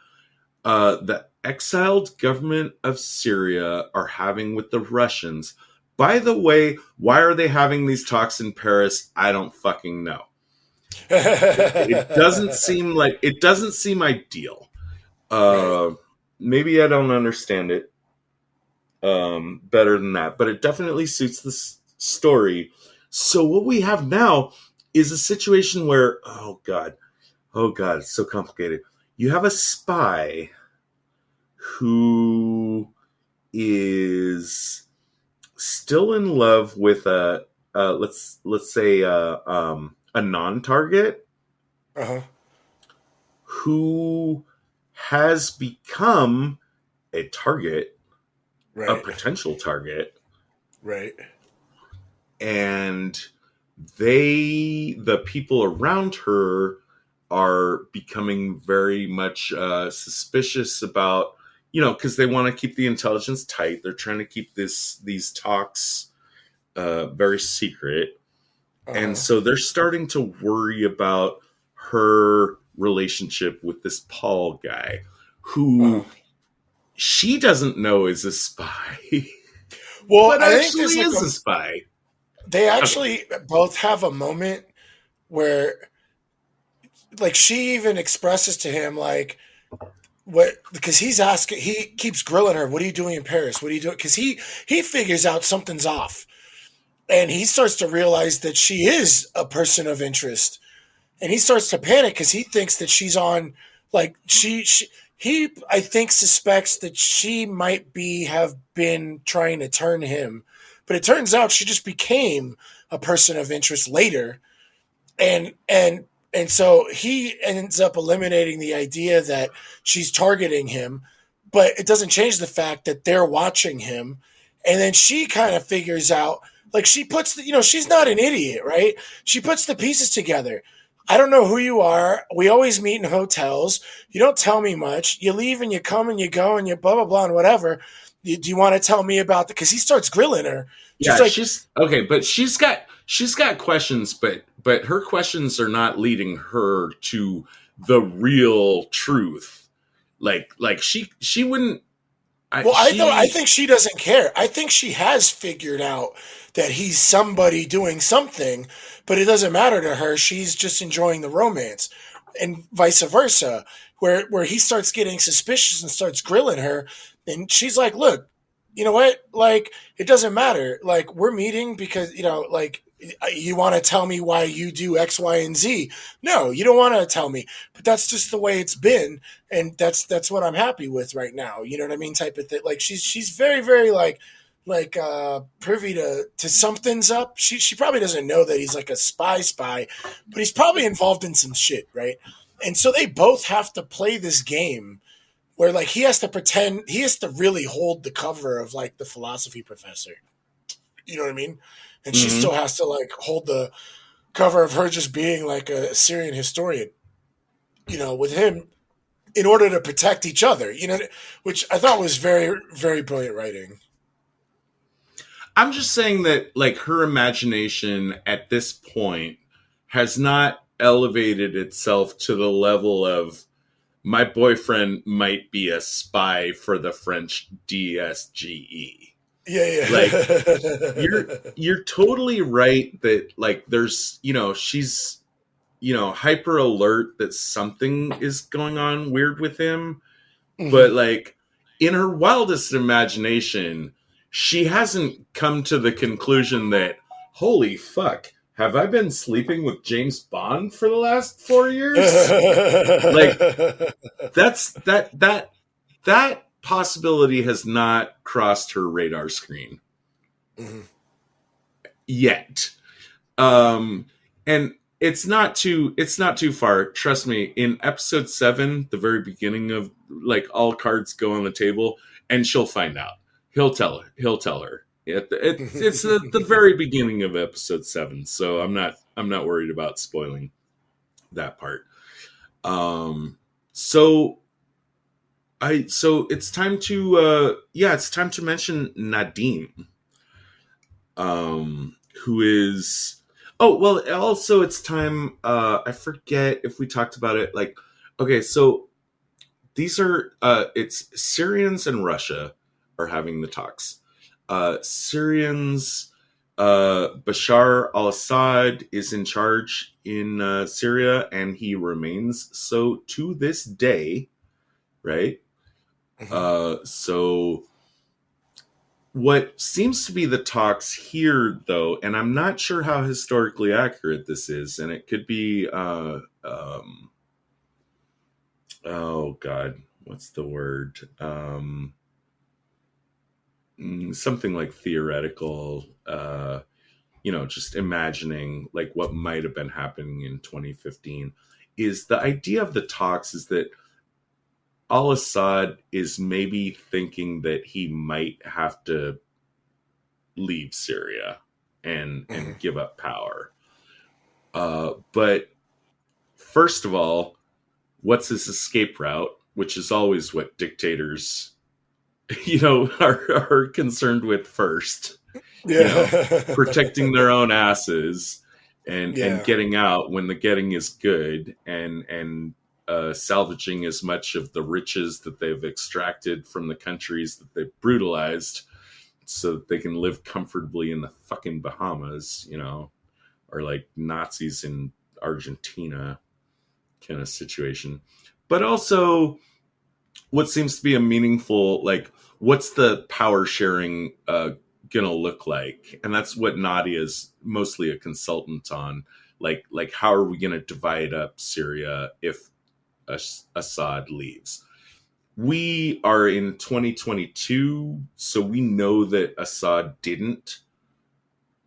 the exiled government of Syria are having with the Russians. By the way, why are they having these talks in Paris? I don't fucking know. It doesn't seem ideal. Right. Maybe I don't understand it better than that, but it definitely suits the story. So what we have now is a situation where, oh god, it's so complicated. You have a spy who is still in love with let's say a non-target Uh-huh. who has become a target, a Right. potential target, Right. and the people around her are becoming very much suspicious about, because they want to keep the intelligence tight. They're trying to keep these talks very secret, and Uh-huh. so they're starting to worry about her relationship with this Paul guy, Uh-huh. who she doesn't know is a spy, Well, but I think there's actually like is a spy. they Okay, actually both have a moment where like she even expresses to him like what, because he keeps grilling her, what are you doing in Paris, what are you doing, because he figures out something's off, and he starts to realize that she is a person of interest, and he starts to panic because he thinks that she's on, like she he I think suspects that she might be have been trying to turn him, but it turns out she just became a person of interest later, and so he ends up eliminating the idea that she's targeting him, but it doesn't change the fact that they're watching him. And then she kind of figures out, like she puts the, she's not an idiot, right? She puts the pieces together. I don't know who you are. We always meet in hotels. You don't tell me much. You leave and you come and you go and you blah blah blah and whatever. Do you want to tell me about the? Because he starts grilling her. She's yeah, like, she's okay, but she's got questions, but her questions are not leading her to the real truth. Like she wouldn't. well, I She think she doesn't care. I think she has figured out that he's somebody doing something, but it doesn't matter to her. She's just enjoying the romance, and vice versa. Where he starts getting suspicious and starts grilling her, and she's like, "Look, you know what? Like, it doesn't matter. Like, we're meeting because like." You want to tell me why you do X, Y, and Z? No, you don't want to tell me, but that's just the way it's been, and that's what I'm happy with right now. You know what I mean? Type of thing. Like she's very very privy to something's up. She probably doesn't know that he's like a spy, but he's probably involved in some shit, right? And so they both have to play this game where like he has to pretend, he has to really hold the cover of like the philosophy professor. You know what I mean? And she hmm still has to like hold the cover of her just being like a Syrian historian. With him in order to protect each other. Which I thought was very very brilliant writing. I'm just saying that like her imagination at this point has not elevated itself to the level of my boyfriend might be a spy for the French DSGE. Yeah, Like you're yeah. you're totally right that like there's she's hyper alert that something is going on weird with him, hmm but like in her wildest imagination, she hasn't come to the conclusion that, holy fuck, have I been sleeping with James Bond for the last 4 years? Like, that possibility has not crossed her radar screen Mhm. yet. And it's not too far. Trust me. In episode 7, the very beginning of, like, all cards go on the table, and she'll find out. He'll tell her. It's the very beginning of episode 7, so I'm not worried about spoiling that part. So it's time to mention Nadim, who is, oh well, also it's time, I forget if we talked about it, like, okay, so these are, it's Syrians and Russia are having the talks. Syrians, Bashar al-Assad is in charge in, Syria, and he remains so to this day, right? Mhm. So what seems to be the talks here, though, and I'm not sure how historically accurate this is, and it could be, oh god, what's the word? Something like theoretical, just imagining like what might have been happening in 2015. Is the idea of the talks is that al-Assad is maybe thinking that he might have to leave Syria and Mhm. give up power. But first of all, what's his escape route? Which is always what dictators, are concerned with first. You know, Yeah. protecting their own asses and Yeah. getting out when the getting is good, and salvaging as much of the riches that they've extracted from the countries that they've brutalized, so that they can live comfortably in the fucking Bahamas, or like Nazis in Argentina kind of situation. But also, what seems to be a meaningful, like, what's the power sharing gonna look like? And that's what Nadia's mostly a consultant on. Like how are we gonna divide up Syria if Assad leaves? We are in 2022, so we know that Assad didn't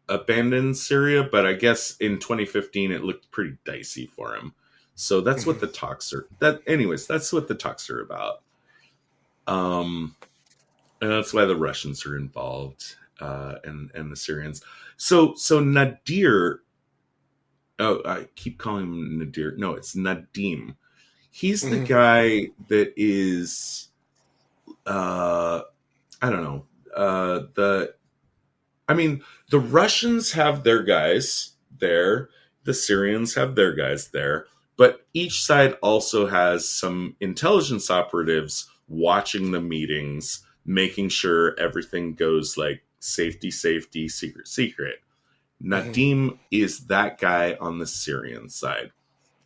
abandon Syria, but I guess in 2015 it looked pretty dicey for him. So that's what Mhm. the talks are. That's what the talks are about. Um, and that's why the Russians are involved, and the Syrians. So Nadir. Oh, I keep calling him Nadir. No, it's Nadim. He's the Mhm. guy that is, uh, I don't know. The I mean, the Russians have their guys there, the Syrians have their guys there, but each side also has some intelligence operatives watching the meetings, making sure everything goes like safety, safety, secret, secret. Mhm. Nadim is that guy on the Syrian side.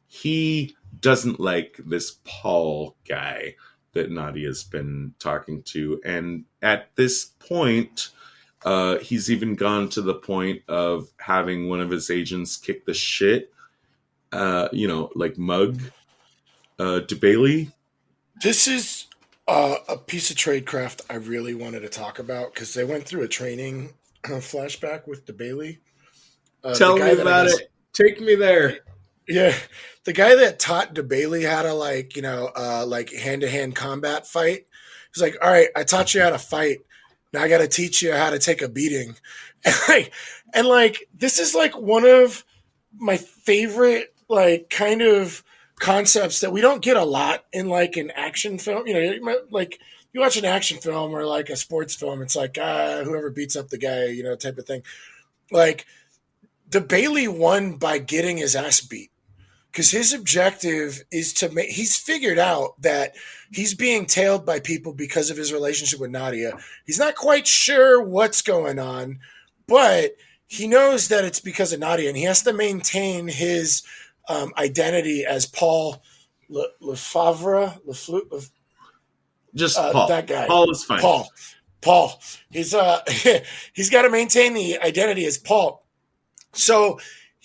He doesn't like this Paul guy that Nadia's been talking to. And at this point, he's even gone to the point of having one of his agents kick the shit, like mug DeBailey. This is a piece of tradecraft I really wanted to talk about because they went through a training flashback with the Bailey. The Tell me guy that I about guess, it. Take me there. yeah, the guy that taught DeBailey how to, like, like hand to hand combat fight. He's like, all right, I taught you how to fight. Now I got to teach you how to take a beating. And this is like one of my favorite, like, kind of concepts that we don't get a lot in, like, an action film. Like, you watch an action film or like a sports film, it's like, whoever beats up the guy, type of thing. Like, the Bailey won by getting his ass beat because his objective is to make. He's figured out that he's being tailed by people because of his relationship with Nadia. He's not quite sure what's going on, but he knows that it's because of Nadia, and he has to maintain his identity as Paul Lefavre. Just Paul. That guy, Paul is fine. Paul. Paul. He's he's got to maintain the identity as Paul. So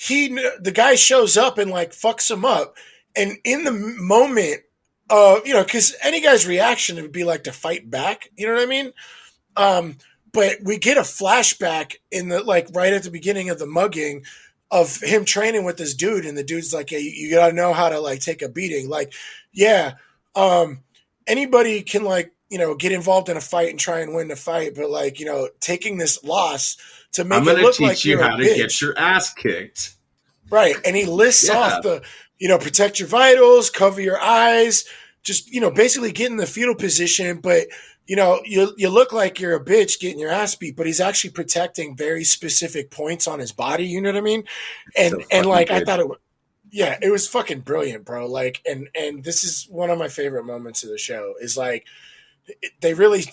the guy shows up and like fucks him up, and in the moment, because any guy's reaction would be like to fight back. You know what I mean? But we get a flashback in the like right at the beginning of the mugging of him training with this dude, and the dude's like, hey, you gotta know how to like take a beating. Like, yeah, anybody can like get involved in a fight and try and win the fight, but like taking this loss to make I'm it going to look teach like you you're how a to bitch. get your ass kicked. Right. And he lists Yeah. off the, protect your vitals, cover your eyes, just, basically get in the fetal position. But, you look like you're a bitch getting your ass beat, but he's actually protecting very specific points on his body. You know what I mean? And like, good. I thought it was fucking brilliant, bro. Like, and this is one of my favorite moments of the show is like, they really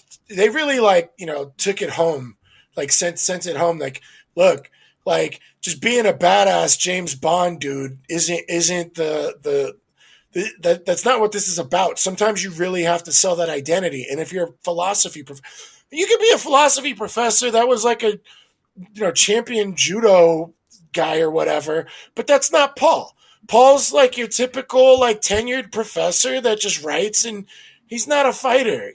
like, took it home, like sent it home. Like, look, like just being a badass James Bond dude isn't that's not what this is about. Sometimes you really have to sell that identity. And if you're a philosophy, you could be a philosophy professor that was like a, champion judo guy or whatever, but that's not Paul. Paul's like your typical like tenured professor that just writes, and he's not a fighter,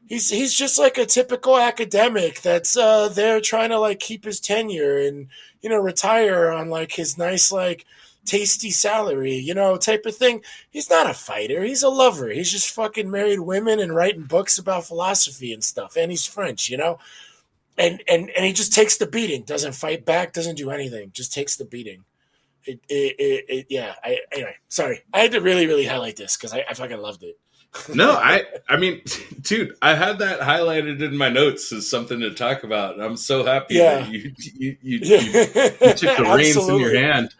He's just like a typical academic that's there trying to like keep his tenure and retire on like his nice like tasty salary, type of thing. He's not a fighter. He's a lover. He's just fucking married women and writing books about philosophy and stuff. And he's French, and he just takes the beating. Doesn't fight back. Doesn't do anything. Just takes the beating. Anyway, sorry. I had to really, really highlight this because I fucking loved it. No, I mean, dude, I had that highlighted in my notes as something to talk about. And I'm so happy that you took the reins in your hand.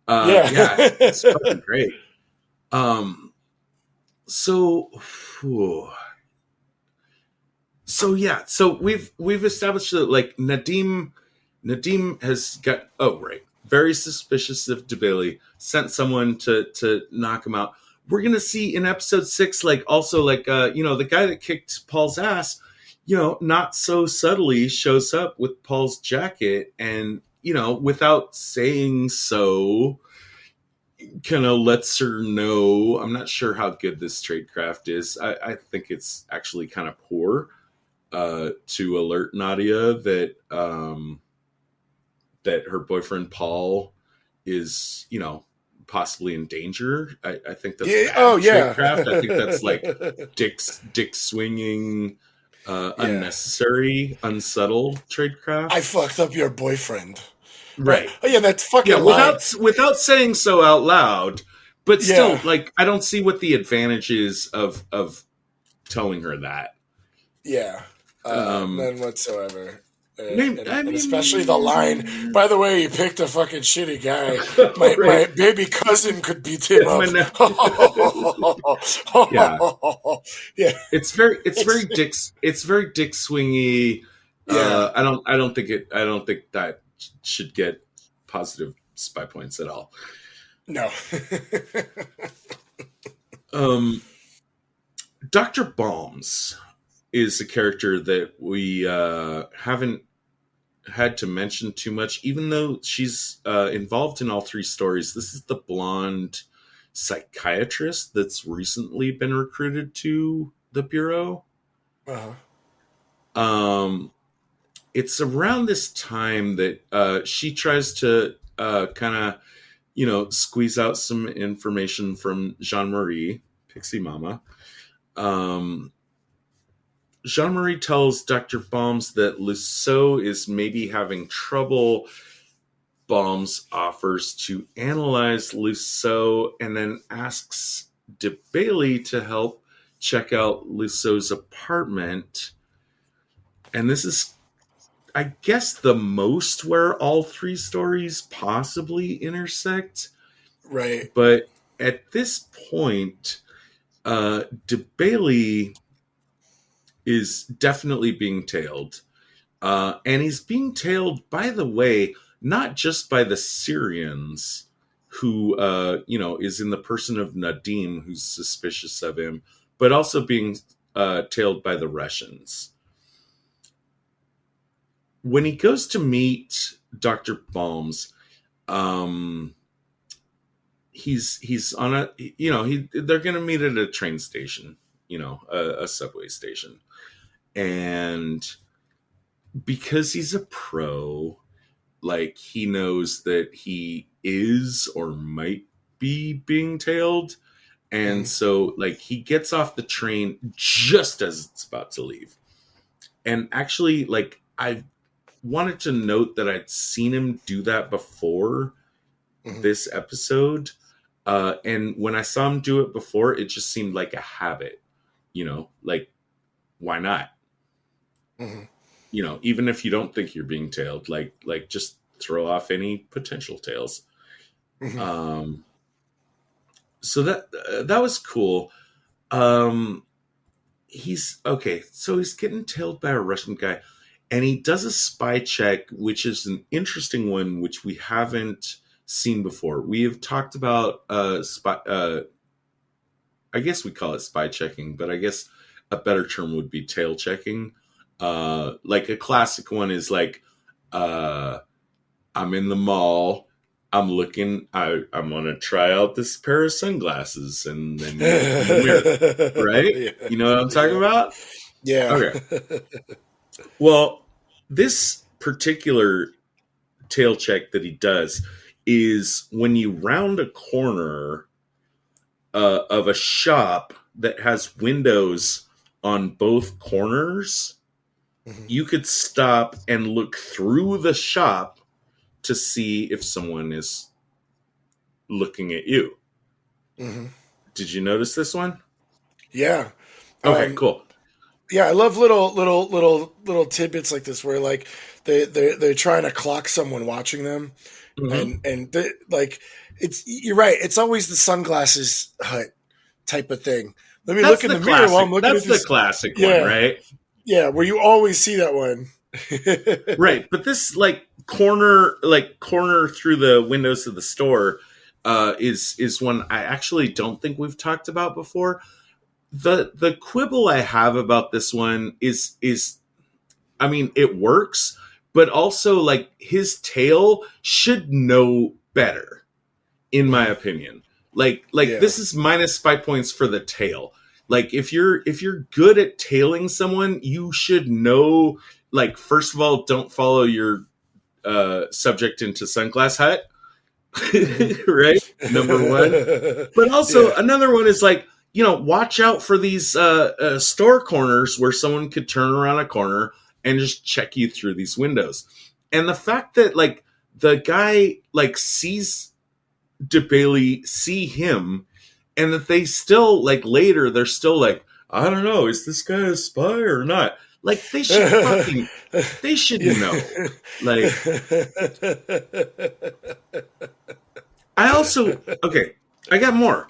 It's fucking great. So we've established that like Nadim has got very suspicious of DeBailey, sent someone to knock him out. We're gonna see in episode 6, like also like the guy that kicked Paul's ass, not so subtly shows up with Paul's jacket, and without saying so, kind of lets her know. I'm not sure how good this tradecraft is. I think it's actually kind of poor to alert Nadia that that her boyfriend Paul is possibly in danger. I think that's tradecraft. I think that's like dick swinging, unnecessary, unsubtle tradecraft. I fucked up your boyfriend. Right. Oh yeah, that's fucking without saying so out loud, but still, like, I don't see what the advantage is of telling her that. Yeah, none whatsoever. And especially the line, by the way, you picked a fucking shitty guy. My baby cousin could beat him up. Yeah. It's very dick swingy. Yeah. I don't think that should get positive spy points at all. No. Dr. Balms is a character that we haven't had to mention too much, even though she's involved in all 3 stories. This is the blonde psychiatrist that's recently been recruited to the Bureau. It's around this time that she tries to kind of, squeeze out some information from Jean-Marie, Pixie Mama. Jean-Marie tells Dr. Balms that Luceau is maybe having trouble. Balms offers to analyze Luceau and then asks DeBailey to help check out Luceau's apartment. And this is, I guess, the most where all 3 stories possibly intersect. Right. But at this point, DeBailey is definitely being tailed. And he's being tailed, by the way, not just by the Syrians, who, is in the person of Nadim, who's suspicious of him, but also being tailed by the Russians. When he goes to meet Dr. Balms, um, he's on a, they're gonna meet at a train station, a subway station, and because he's a pro, like he knows that he is or might be being tailed, and Mhm. so like he gets off the train just as it's about to leave. And actually, like, I wanted to note that I'd seen him do that before Mhm. this episode. And when I saw him do it before, it just seemed like a habit, like, why not? Mhm. Even if you don't think you're being tailed, like just throw off any potential tails. Mhm. Um, so that was cool. Um, he's okay. So he's getting tailed by a Russian guy, and he does a spy check, which is an interesting one, which we haven't seen before. We have talked about spy. I guess we call it spy checking, but I guess a better term would be tail checking. Like a classic one is like, uh, I'm in the mall. I'm looking. I'm gonna try out this pair of sunglasses, and then you look in the mirror, right? Yeah. You know what I'm talking Yeah. about? Yeah. Okay. Well, this particular tail check that he does is when you round a corner of a shop that has windows on both corners, Mhm. you could stop and look through the shop to see if someone is looking at you. Mhm. Did you notice this one? Yeah. Okay, Um, cool. yeah, I love little tidbits like this where like they're trying to clock someone watching them, Hmm. and like you're right. It's always the sunglasses hut type of thing. Let me look That's in the the mirror while classic. I'm looking at That's the this. classic one, Yeah, right? yeah, where you always see that one. Right, but this like corner through the windows of the store is one I actually don't think we've talked about before. The quibble I have about this one is I mean, it works, but also like his tail should know better, in my Mhm. opinion. Like Yeah. this is minus 5 points for the tail. Like if you're good at tailing someone, you should know, like, first of all, don't follow your subject into Sunglass Hut. Mhm. Right? Number one. But also Yeah. another one is like, watch out for these store corners where someone could turn around a corner and just check you through these windows. And the fact that like the guy like sees DeBailey see him, and that they still like later they're still like, I don't know, is this guy a spy or not? Like they should Yeah. know. Like, I also, okay, I got more.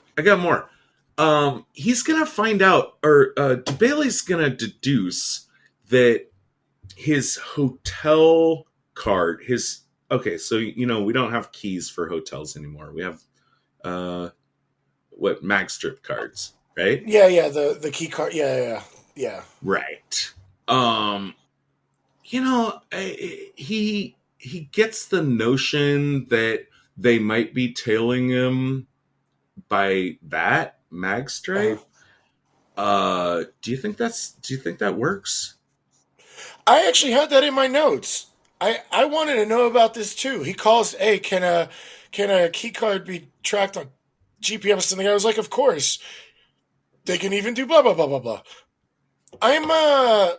He's gonna find out, or DeBailey's gonna deduce that his hotel card, his okay, so we don't have keys for hotels anymore. We have uh what, mag strip cards, right? Yeah, yeah, the key card. Yeah, yeah, yeah. Right. Um, he gets the notion that they might be tailing him by that mag Uh-huh. stripe. Do you think that works? I actually had that in my notes. I wanted to know about this too. He calls, hey, can a key card be tracked on GPS? And the guy was like, of course. They can even do blah blah blah blah blah. I'm uh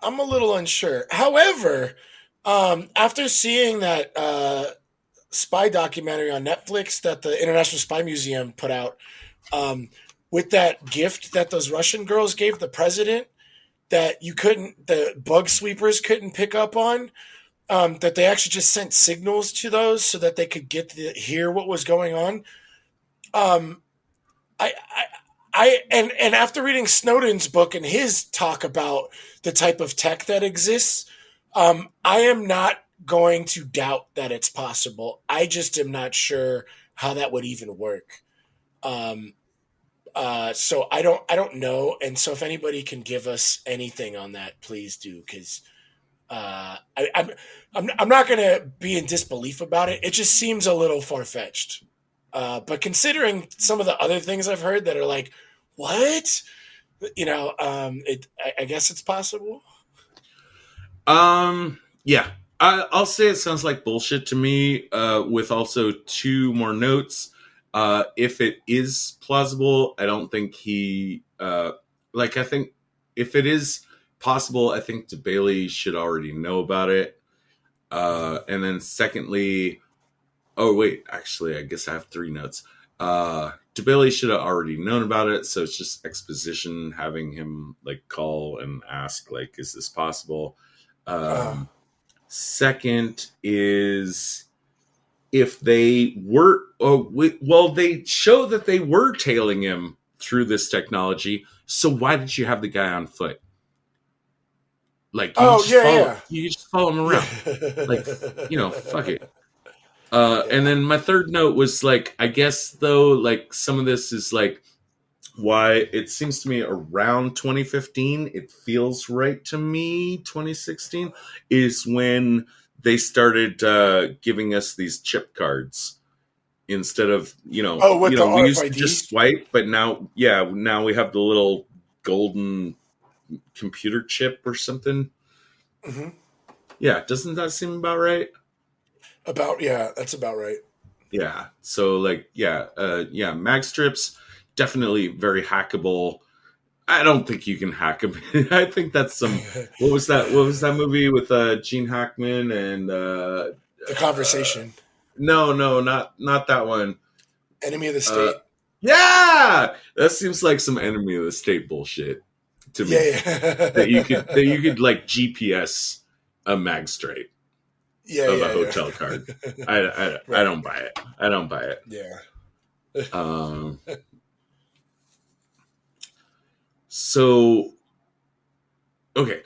I'm a little unsure. However, after seeing that spy documentary on Netflix that the International Spy Museum put out, um, with that gift that those Russian girls gave the president, that the bug sweepers couldn't pick up on, that they actually just sent signals to those so that they could hear what was going on. Um, and after reading Snowden's book and his talk about the type of tech that exists, I am not going to doubt that it's possible. I just am not sure how that would even work. Um, So I don't know, and so if anybody can give us anything on that, please do, because I'm not gonna be in disbelief about it. It just seems a little far fetched. But considering some of the other things I've heard that are like, what, I guess it's possible. Yeah, I'll say it sounds like bullshit to me. With also two more notes. If it is plausible, I don't think he. I think if it is possible, I think DeBailey should already know about it. And then secondly, oh wait, actually, I guess I have three notes. DeBailey should have already known about it, so it's just exposition, having him like call and ask, like, is this possible? Uh, Second is if they were, they show that they were tailing him through this technology. So why did you have the guy on foot? Like oh yeah, you just follow him around. Like, yeah. fuck it. And Yeah. then my third note was like, I guess though, like some of this is like why it seems to me around 2015, it feels right to me. 2016 is when they started giving us these chip cards instead of Oh, with the we used to RFID. just swipe, but now we have the little golden computer chip or something. Hmm. Yeah, doesn't that seem about right? Yeah, that's about right. Yeah. So like, mag strips definitely very hackable. I don't think you can hack them. I think that's some. What was that? What was that movie with Gene Hackman and? The conversation. No, not that one. Enemy of the Uh, state. yeah, that seems like some enemy of the state bullshit to Yeah, me. That you yeah. could like GPS a mag stripe Yeah, of a yeah, hotel card. yeah. I Right. don't buy it. I don't buy it. Yeah. Um, so okay,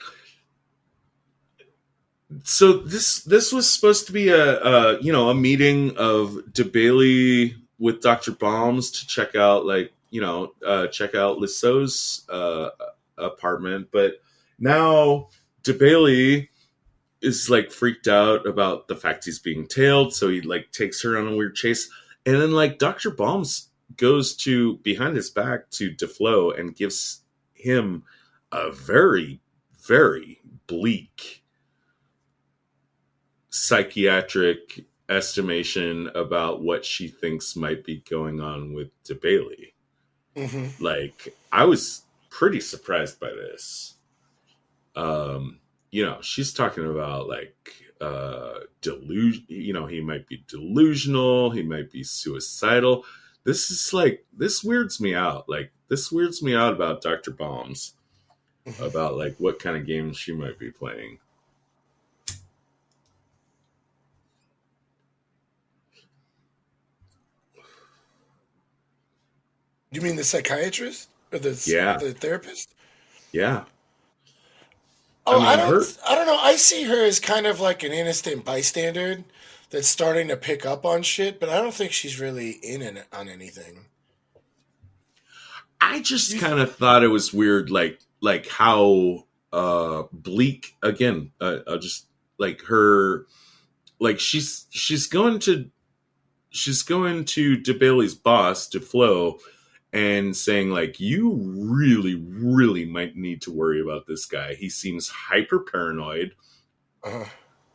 so this was supposed to be a meeting of DeBailey with Dr. Bombs to check out check out Lissot's apartment, but now DeBailey is like freaked out about the fact he's being tailed, so he like takes her on a weird chase, and then like Dr. Bombs goes to behind his back to DeFlo and gives him a very very bleak psychiatric estimation about what she thinks might be going on with DeBailey. Hmm. Like, I was pretty surprised by this. She's talking about like delusion. He might be delusional. He might be suicidal. This weirds me out. Like, this weirds me out about Dr. Bombs, Hmm. about like what kind of games she might be playing. You mean the psychiatrist or Yeah, the therapist? yeah. I Oh, I mean, don't. I don't know. I see her as kind of like an innocent bystander that's starting to pick up on shit, but I don't think she's really on anything. I just You, kind of thought it was weird, like how bleak again. Just like her, like she's going to DeBailey's boss, DeFlo, and saying like, you really really might need to worry about this guy. He seems hyper paranoid,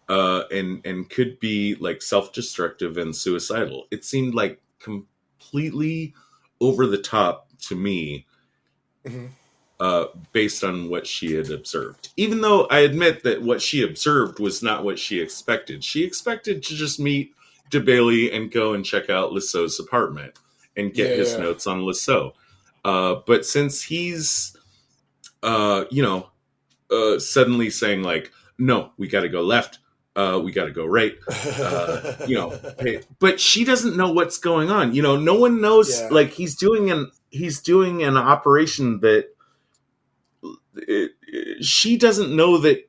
uh, and could be like self-destructive and suicidal. It seemed like completely over the top to me, mhm. based on what she had observed. Even though I admit that what she observed was not what she expected. She expected to just meet DeBailey and go and check out Lissot's apartment and get Yeah, his yeah. notes on Lissot. But since he's, suddenly saying like, no, we got to go left. We got to go right. Hey, but she doesn't know what's going on. No one knows. Yeah, Like, he's doing an operation that she doesn't know that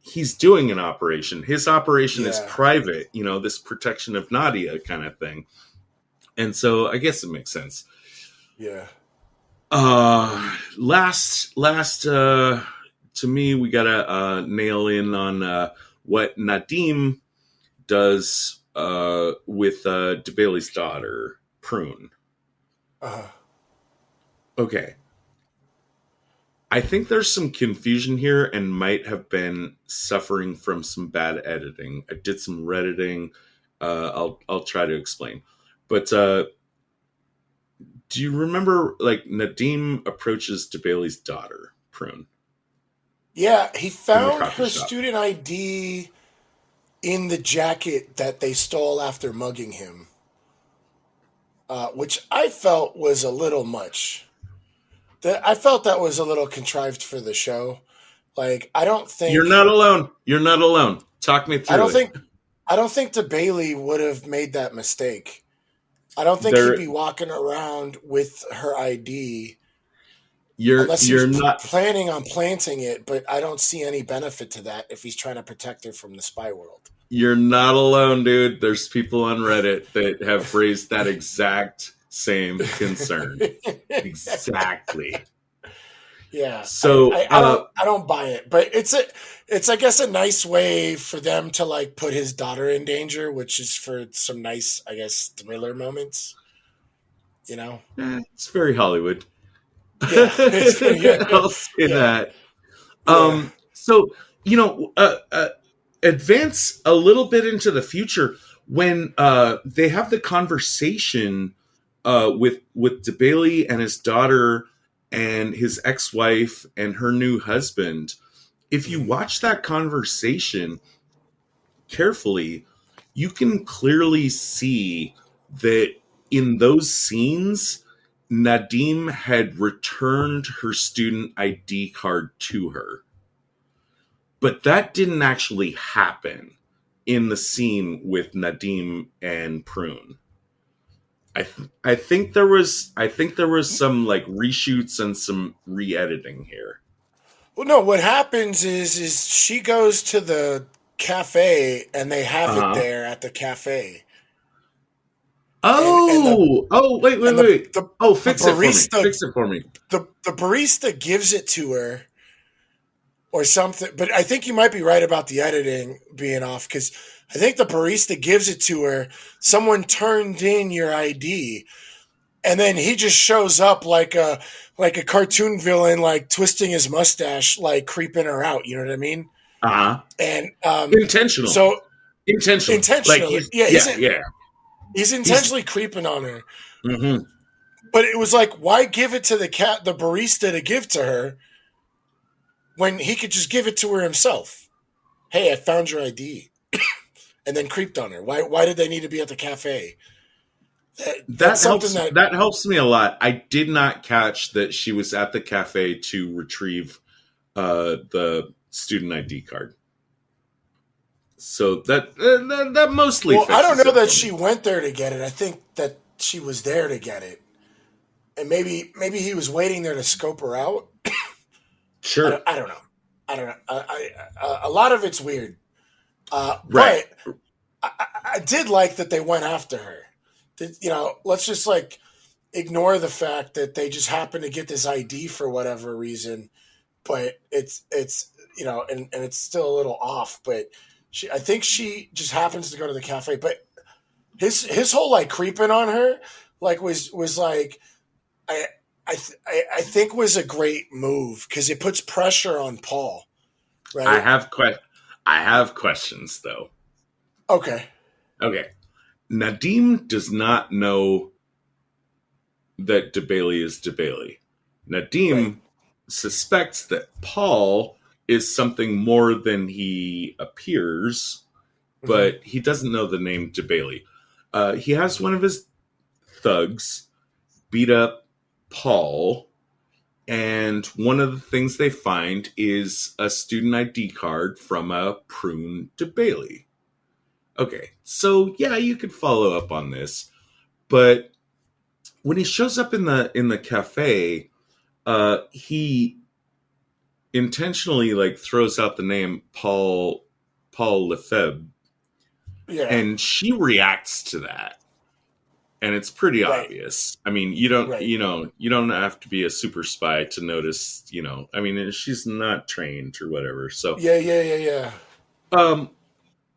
he's doing an operation. His operation is yeah, private, this protection of Nadia kind of thing. And so I guess it makes sense. yeah. Last to me, we gotta nail in on what Nadim does with DeBailey's daughter, Prune. Uh, Okay. I think there's some confusion here and might have been suffering from some bad editing. I did some redditing. I'll try to explain. But do you remember like Nadim approaches DeBailey's daughter, Prune, yeah, he in the found coffee her shop? student ID in the jacket that they stole after mugging him, which I felt was a little much. I felt that was a little contrived for the show. Like, You're not alone. You're not alone. Talk me I through don't it. think, I don't think the Bailey would have made that mistake. I don't think he'd There, be walking around with her ID unless he was you're not planning on planting it. But I don't see any benefit to that if he's trying to protect her from the spy world. you're not alone, dude. There's people on Reddit that have raised that exact same concern. Exactly. Yeah, So, I don't buy it, but it's I guess a nice way for them to like put his daughter in danger, which is for some nice I guess thriller moments, you know. it's very Hollywood. Yeah, it's yeah, I'll say yeah, that. yeah. So advance a little bit into the future when they have the conversation with DeBailey and his daughter and his ex-wife and her new husband. If you Mhm. watch that conversation carefully, you can clearly see that in those scenes, Nadim had returned her student ID card to her. But that didn't actually happen in the scene with Nadim and Prune. I think there was some like reshoots and some re-editing here. Well, no, what happens is she goes to the cafe and they have it Uh-huh. there at the cafe, and Wait, wait, and wait. the Oh, the fix it for me. barista Fix it for me. the barista gives it to her or something. But I think you might be right about the editing being off because I think the barista gives it to her. Someone turned in your ID, and then he just shows up like a cartoon villain, like twisting his mustache, like creeping her out. You know what I mean? Uh-huh. And Intentional. so Intentional. Like intentionally, he's yeah, yeah, yeah. he's He's intentionally creeping on her. mhm. But it was like, why give it to the barista to give to her when he could just give it to her himself? Hey, I found your ID. And then creeped on her. Why did they need to be at the cafe? That's something that That helps me a lot. I did not catch that she was at the cafe to retrieve the student ID card. So that mostly well, I don't fixes know it that for she me. went there to get it. I think that she was there to get it. And maybe he was waiting there to scope her out. Sure. I don't know. I don't know. A lot of it's weird. Right. But I did like that they went after her. You know, let's just like ignore the fact that they just happened to get this ID for whatever reason. But it's you know, and it's still a little off. But I think she just happens to go to the cafe. But his whole like creeping on her like was like I I think was a great move because it puts pressure on Paul, I right? have I have questions though. Okay, Okay. Nadim does not know that DeBailey is DeBailey. right. Nadim suspects that Paul is something more than he appears, Hmm. but he doesn't know the name DeBailey. He has one of his thugs beat up Paul, and one of the things they find is a student ID card from a Prune DeBailey. Okay, so yeah, you could follow up on this, but when he shows up in the cafe, he intentionally like throws out the name Paul Lefebvre, Yeah. and she reacts to that. and it's pretty Right. obvious. I mean, you don't, Right. you don't have to be a super spy to notice, I mean, she's not trained or whatever. So, Yeah. Yeah. Yeah. Yeah. um,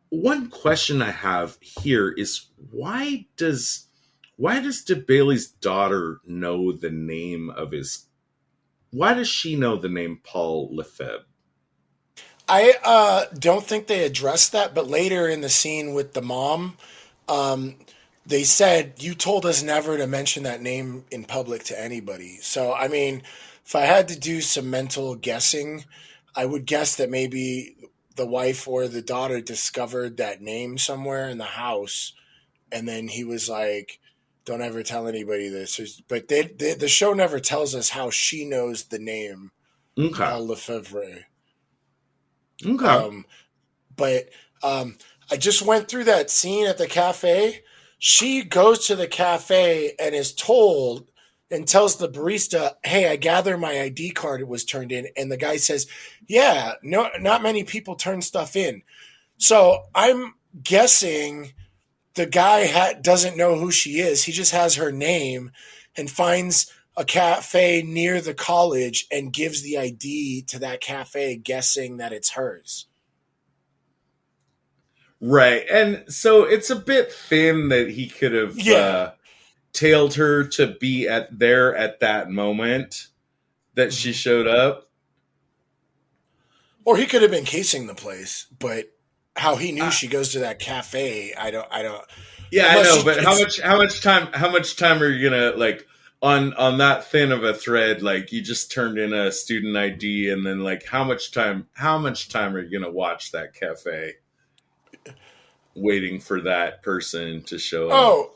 one question I have here is why does DeBailey's daughter know the name of his? Why does she know the name Paul Lefebvre? I don't think they addressed that, but later in the scene with the mom, um, they said you told us never to mention that name in public to anybody. So I mean, if I had to do some mental guessing, I would guess that maybe the wife or the daughter discovered that name somewhere in the house, and then he was like, "Don't ever tell anybody this." But the show never tells us how she knows the name Okay, Paul Lefevre. okay, Um, but I just went through that scene at the cafe. She goes to the cafe and is told and tells the barista, "Hey, I gather my ID card was turned in." And the guy says, "Yeah, no, not many people turn stuff in." So I'm guessing the guy doesn't know who she is. He just has her name and finds a cafe near the college and gives the ID to that cafe, guessing that it's hers. right. And so it's a bit thin that he could have Yeah. tailed her to be at that moment that she Mhm. showed up. Or he could have been casing the place, but how he knew Uh, she goes to that cafe, I don't, yeah, I unless know, she, but it's, how much time are you gonna like on that thin of a thread? Like you just turned in a student ID, and then like how much time are you gonna watch that cafe waiting for that person to show up? oh,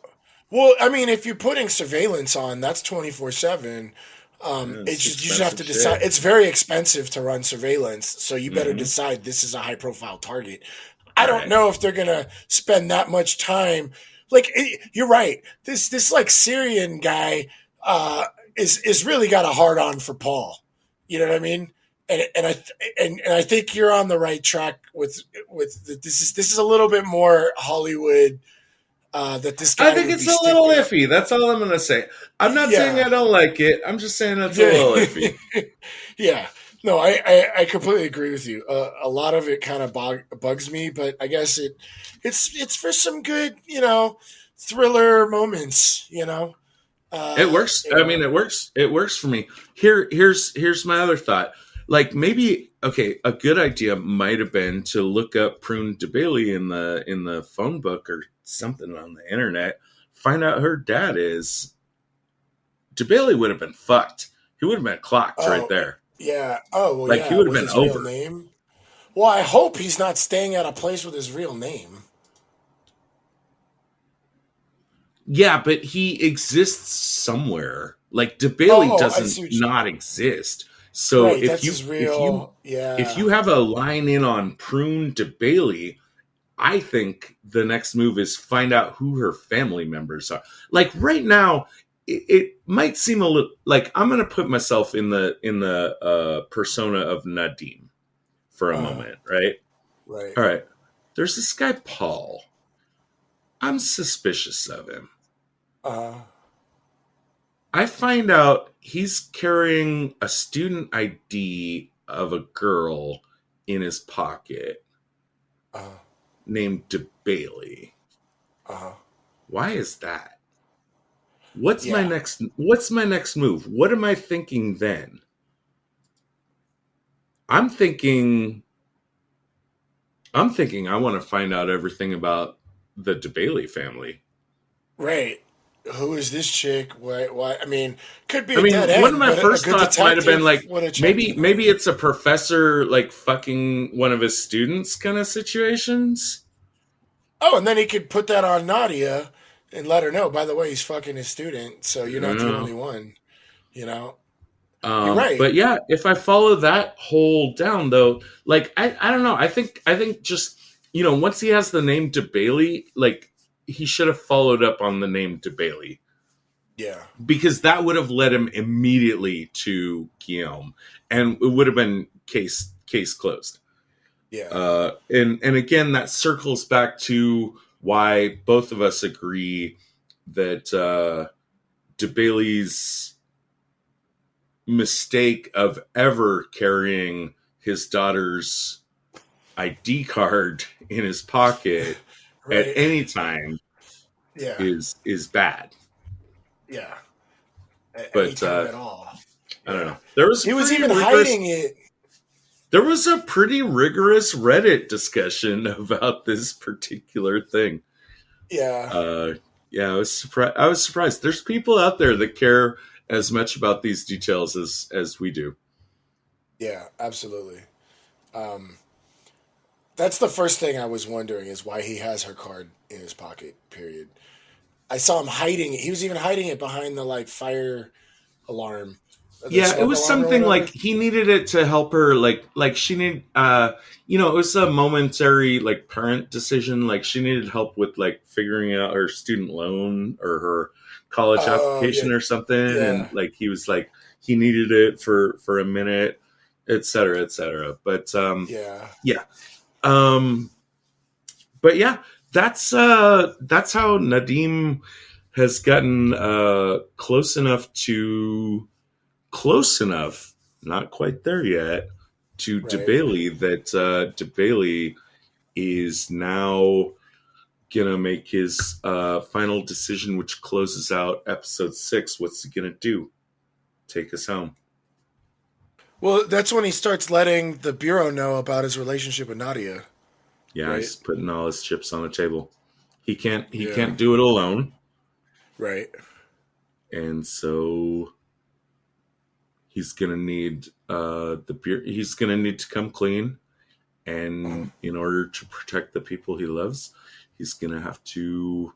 well, I mean, if you're putting surveillance on, that's 24/7. Yeah, It's it's just, you just have expensive to decide. shit. It's very expensive to run surveillance, so you better Mm-hmm. decide this is a high profile target. I don't Right. know if they're gonna spend that much time. Like you're right. This like Syrian guy is really got a hard on for Paul. You know what I mean? And I think you're on the right track this is a little bit more Hollywood that this I guy think would it's be a little sticking. iffy. That's all I'm gonna say. I'm not saying Yeah, I don't like it. I'm just saying it's a yeah, little iffy. yeah. No, I completely agree with you. A lot of it kind of bugs me, but I guess it's for some good, thriller moments. It Uh, works. you I know. mean, it works. It works for me. Here's my other thought. Like maybe okay, a good idea might have been to look up Prune DeBailey in the phone book or something on the internet. Find out her dad is DeBailey would have been fucked. He would have been clocked right Oh, there. yeah. Oh, well, Like he yeah. would have With been his real over. name. Well, I hope he's not staying at a place with his real name. Yeah, but he exists somewhere. Like Oh, DeBailey oh, I doesn't see. not exist. So Right, that's his real. if Yeah. you have a line in on Prune DeBailey, I think the next move is find out who her family members are. Like right now, it might seem a little like I'm going to put myself in the persona of Nadim for a Uh, moment, right? right. All right. There's this guy Paul. I'm suspicious of him. Uh, I find out he's carrying a student ID of a girl in his pocket uh, named DeBailey. uh. Why is that? Yeah. What's my next move? What am I thinking then? I'm thinking I'm thinking I want to find out everything about the DeBailey family. Right. Who is this chick? Why? I mean, could be I a dead mean, one of end, my but a first good thoughts might have been detective like would have checked in on maybe it. it's a professor like fucking one of his students kind of situations. Oh, and then he could put that on Nadia and let her know. By the way, he's fucking his student, so you're not the Yeah. only one. You know. You're right. But yeah, if I follow that whole down though, like I don't know. I think just once he has the name DeBailey, like he should have followed up on the name DeBailey Yeah. because that would have led him immediately to Guillaume, and it would have been case closed. Yeah. And again, that circles back to why both of us agree DeBailey's mistake of ever carrying his daughter's ID card in his pocket at any time is bad. Yeah. At But any time at all. I don't know. There was he was even hiding it. There was a pretty rigorous Reddit discussion about this particular thing. Yeah. Yeah, I was surprised. There's people out there that care as much about these details as we do. Yeah, absolutely. That's the first thing I was wondering is why he has her card in his pocket, period. I saw him hiding it. He was even hiding it behind the fire alarm. Yeah, it was something like he needed it to help her, like she needed, it was a momentary parent decision. Like she needed help with figuring out her student loan or her college application or something, and he was he needed it for a minute, et cetera, et cetera. But but yeah, that's how Nadim has gotten close enough, not quite there yet, to DeBailey that DeBailey is now gonna make his final decision, which closes out episode 6. What's he gonna do? Take us home. Well, that's when he starts letting the Bureau know about his relationship with Nadia. Yeah, he's putting all his chips on the table. He can't do it alone. Right. And so he's gonna need he's gonna need to come clean, and in order to protect the people he loves, he's gonna have to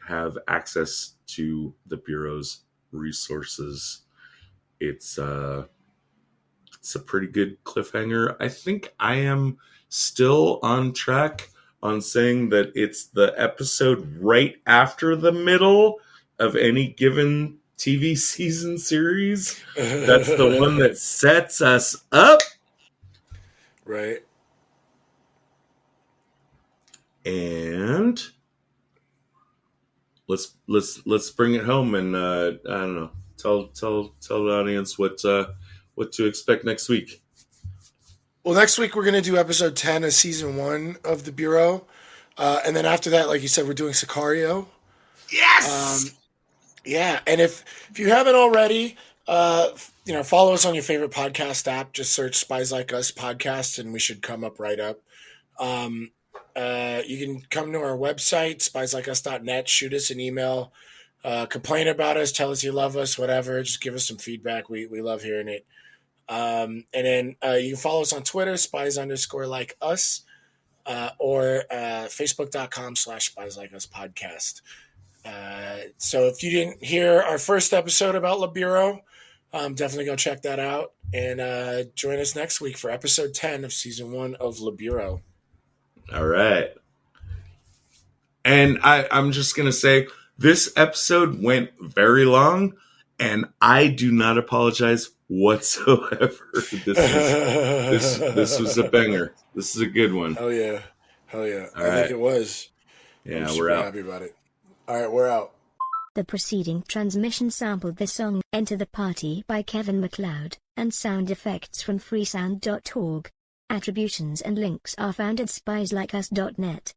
have access to the Bureau's resources. It's a pretty good cliffhanger. I think I am still on track on saying that it's the episode right after the middle of any given TV season series. That's the one that sets us up. Right. And let's bring it home and I don't know, tell the audience what to expect next week. Well, next week we're going to do episode 10 of season 1 of the Bureau. And then after that, like you said, we're doing Sicario. Yes! Yeah, and if you haven't already, follow us on your favorite podcast app. Just search Spies Like Us podcast, and we should come up right up. You can come to our website, spieslikeus.net, shoot us an email, complain about us, tell us you love us, whatever. Just give us some feedback. We love hearing it. And then you can follow us on Twitter, spies_like_us, or facebook.com/spieslikeUspodcast. So if you didn't hear our first episode about Le Bureau, definitely go check that out, and join us next week for episode 10 of season 1 of Le Bureau. All right. And I'm just going to say this episode went very long, and I do not apologize whatsoever. This was a banger. This is a good one. Hell yeah. All I right. think it was. Yeah, I'm we're out. happy about it. All right, we're out. The preceding transmission sampled the song Enter the Party by Kevin MacLeod, and sound effects from freesound.org. Attributions and links are found at spieslikeus.net.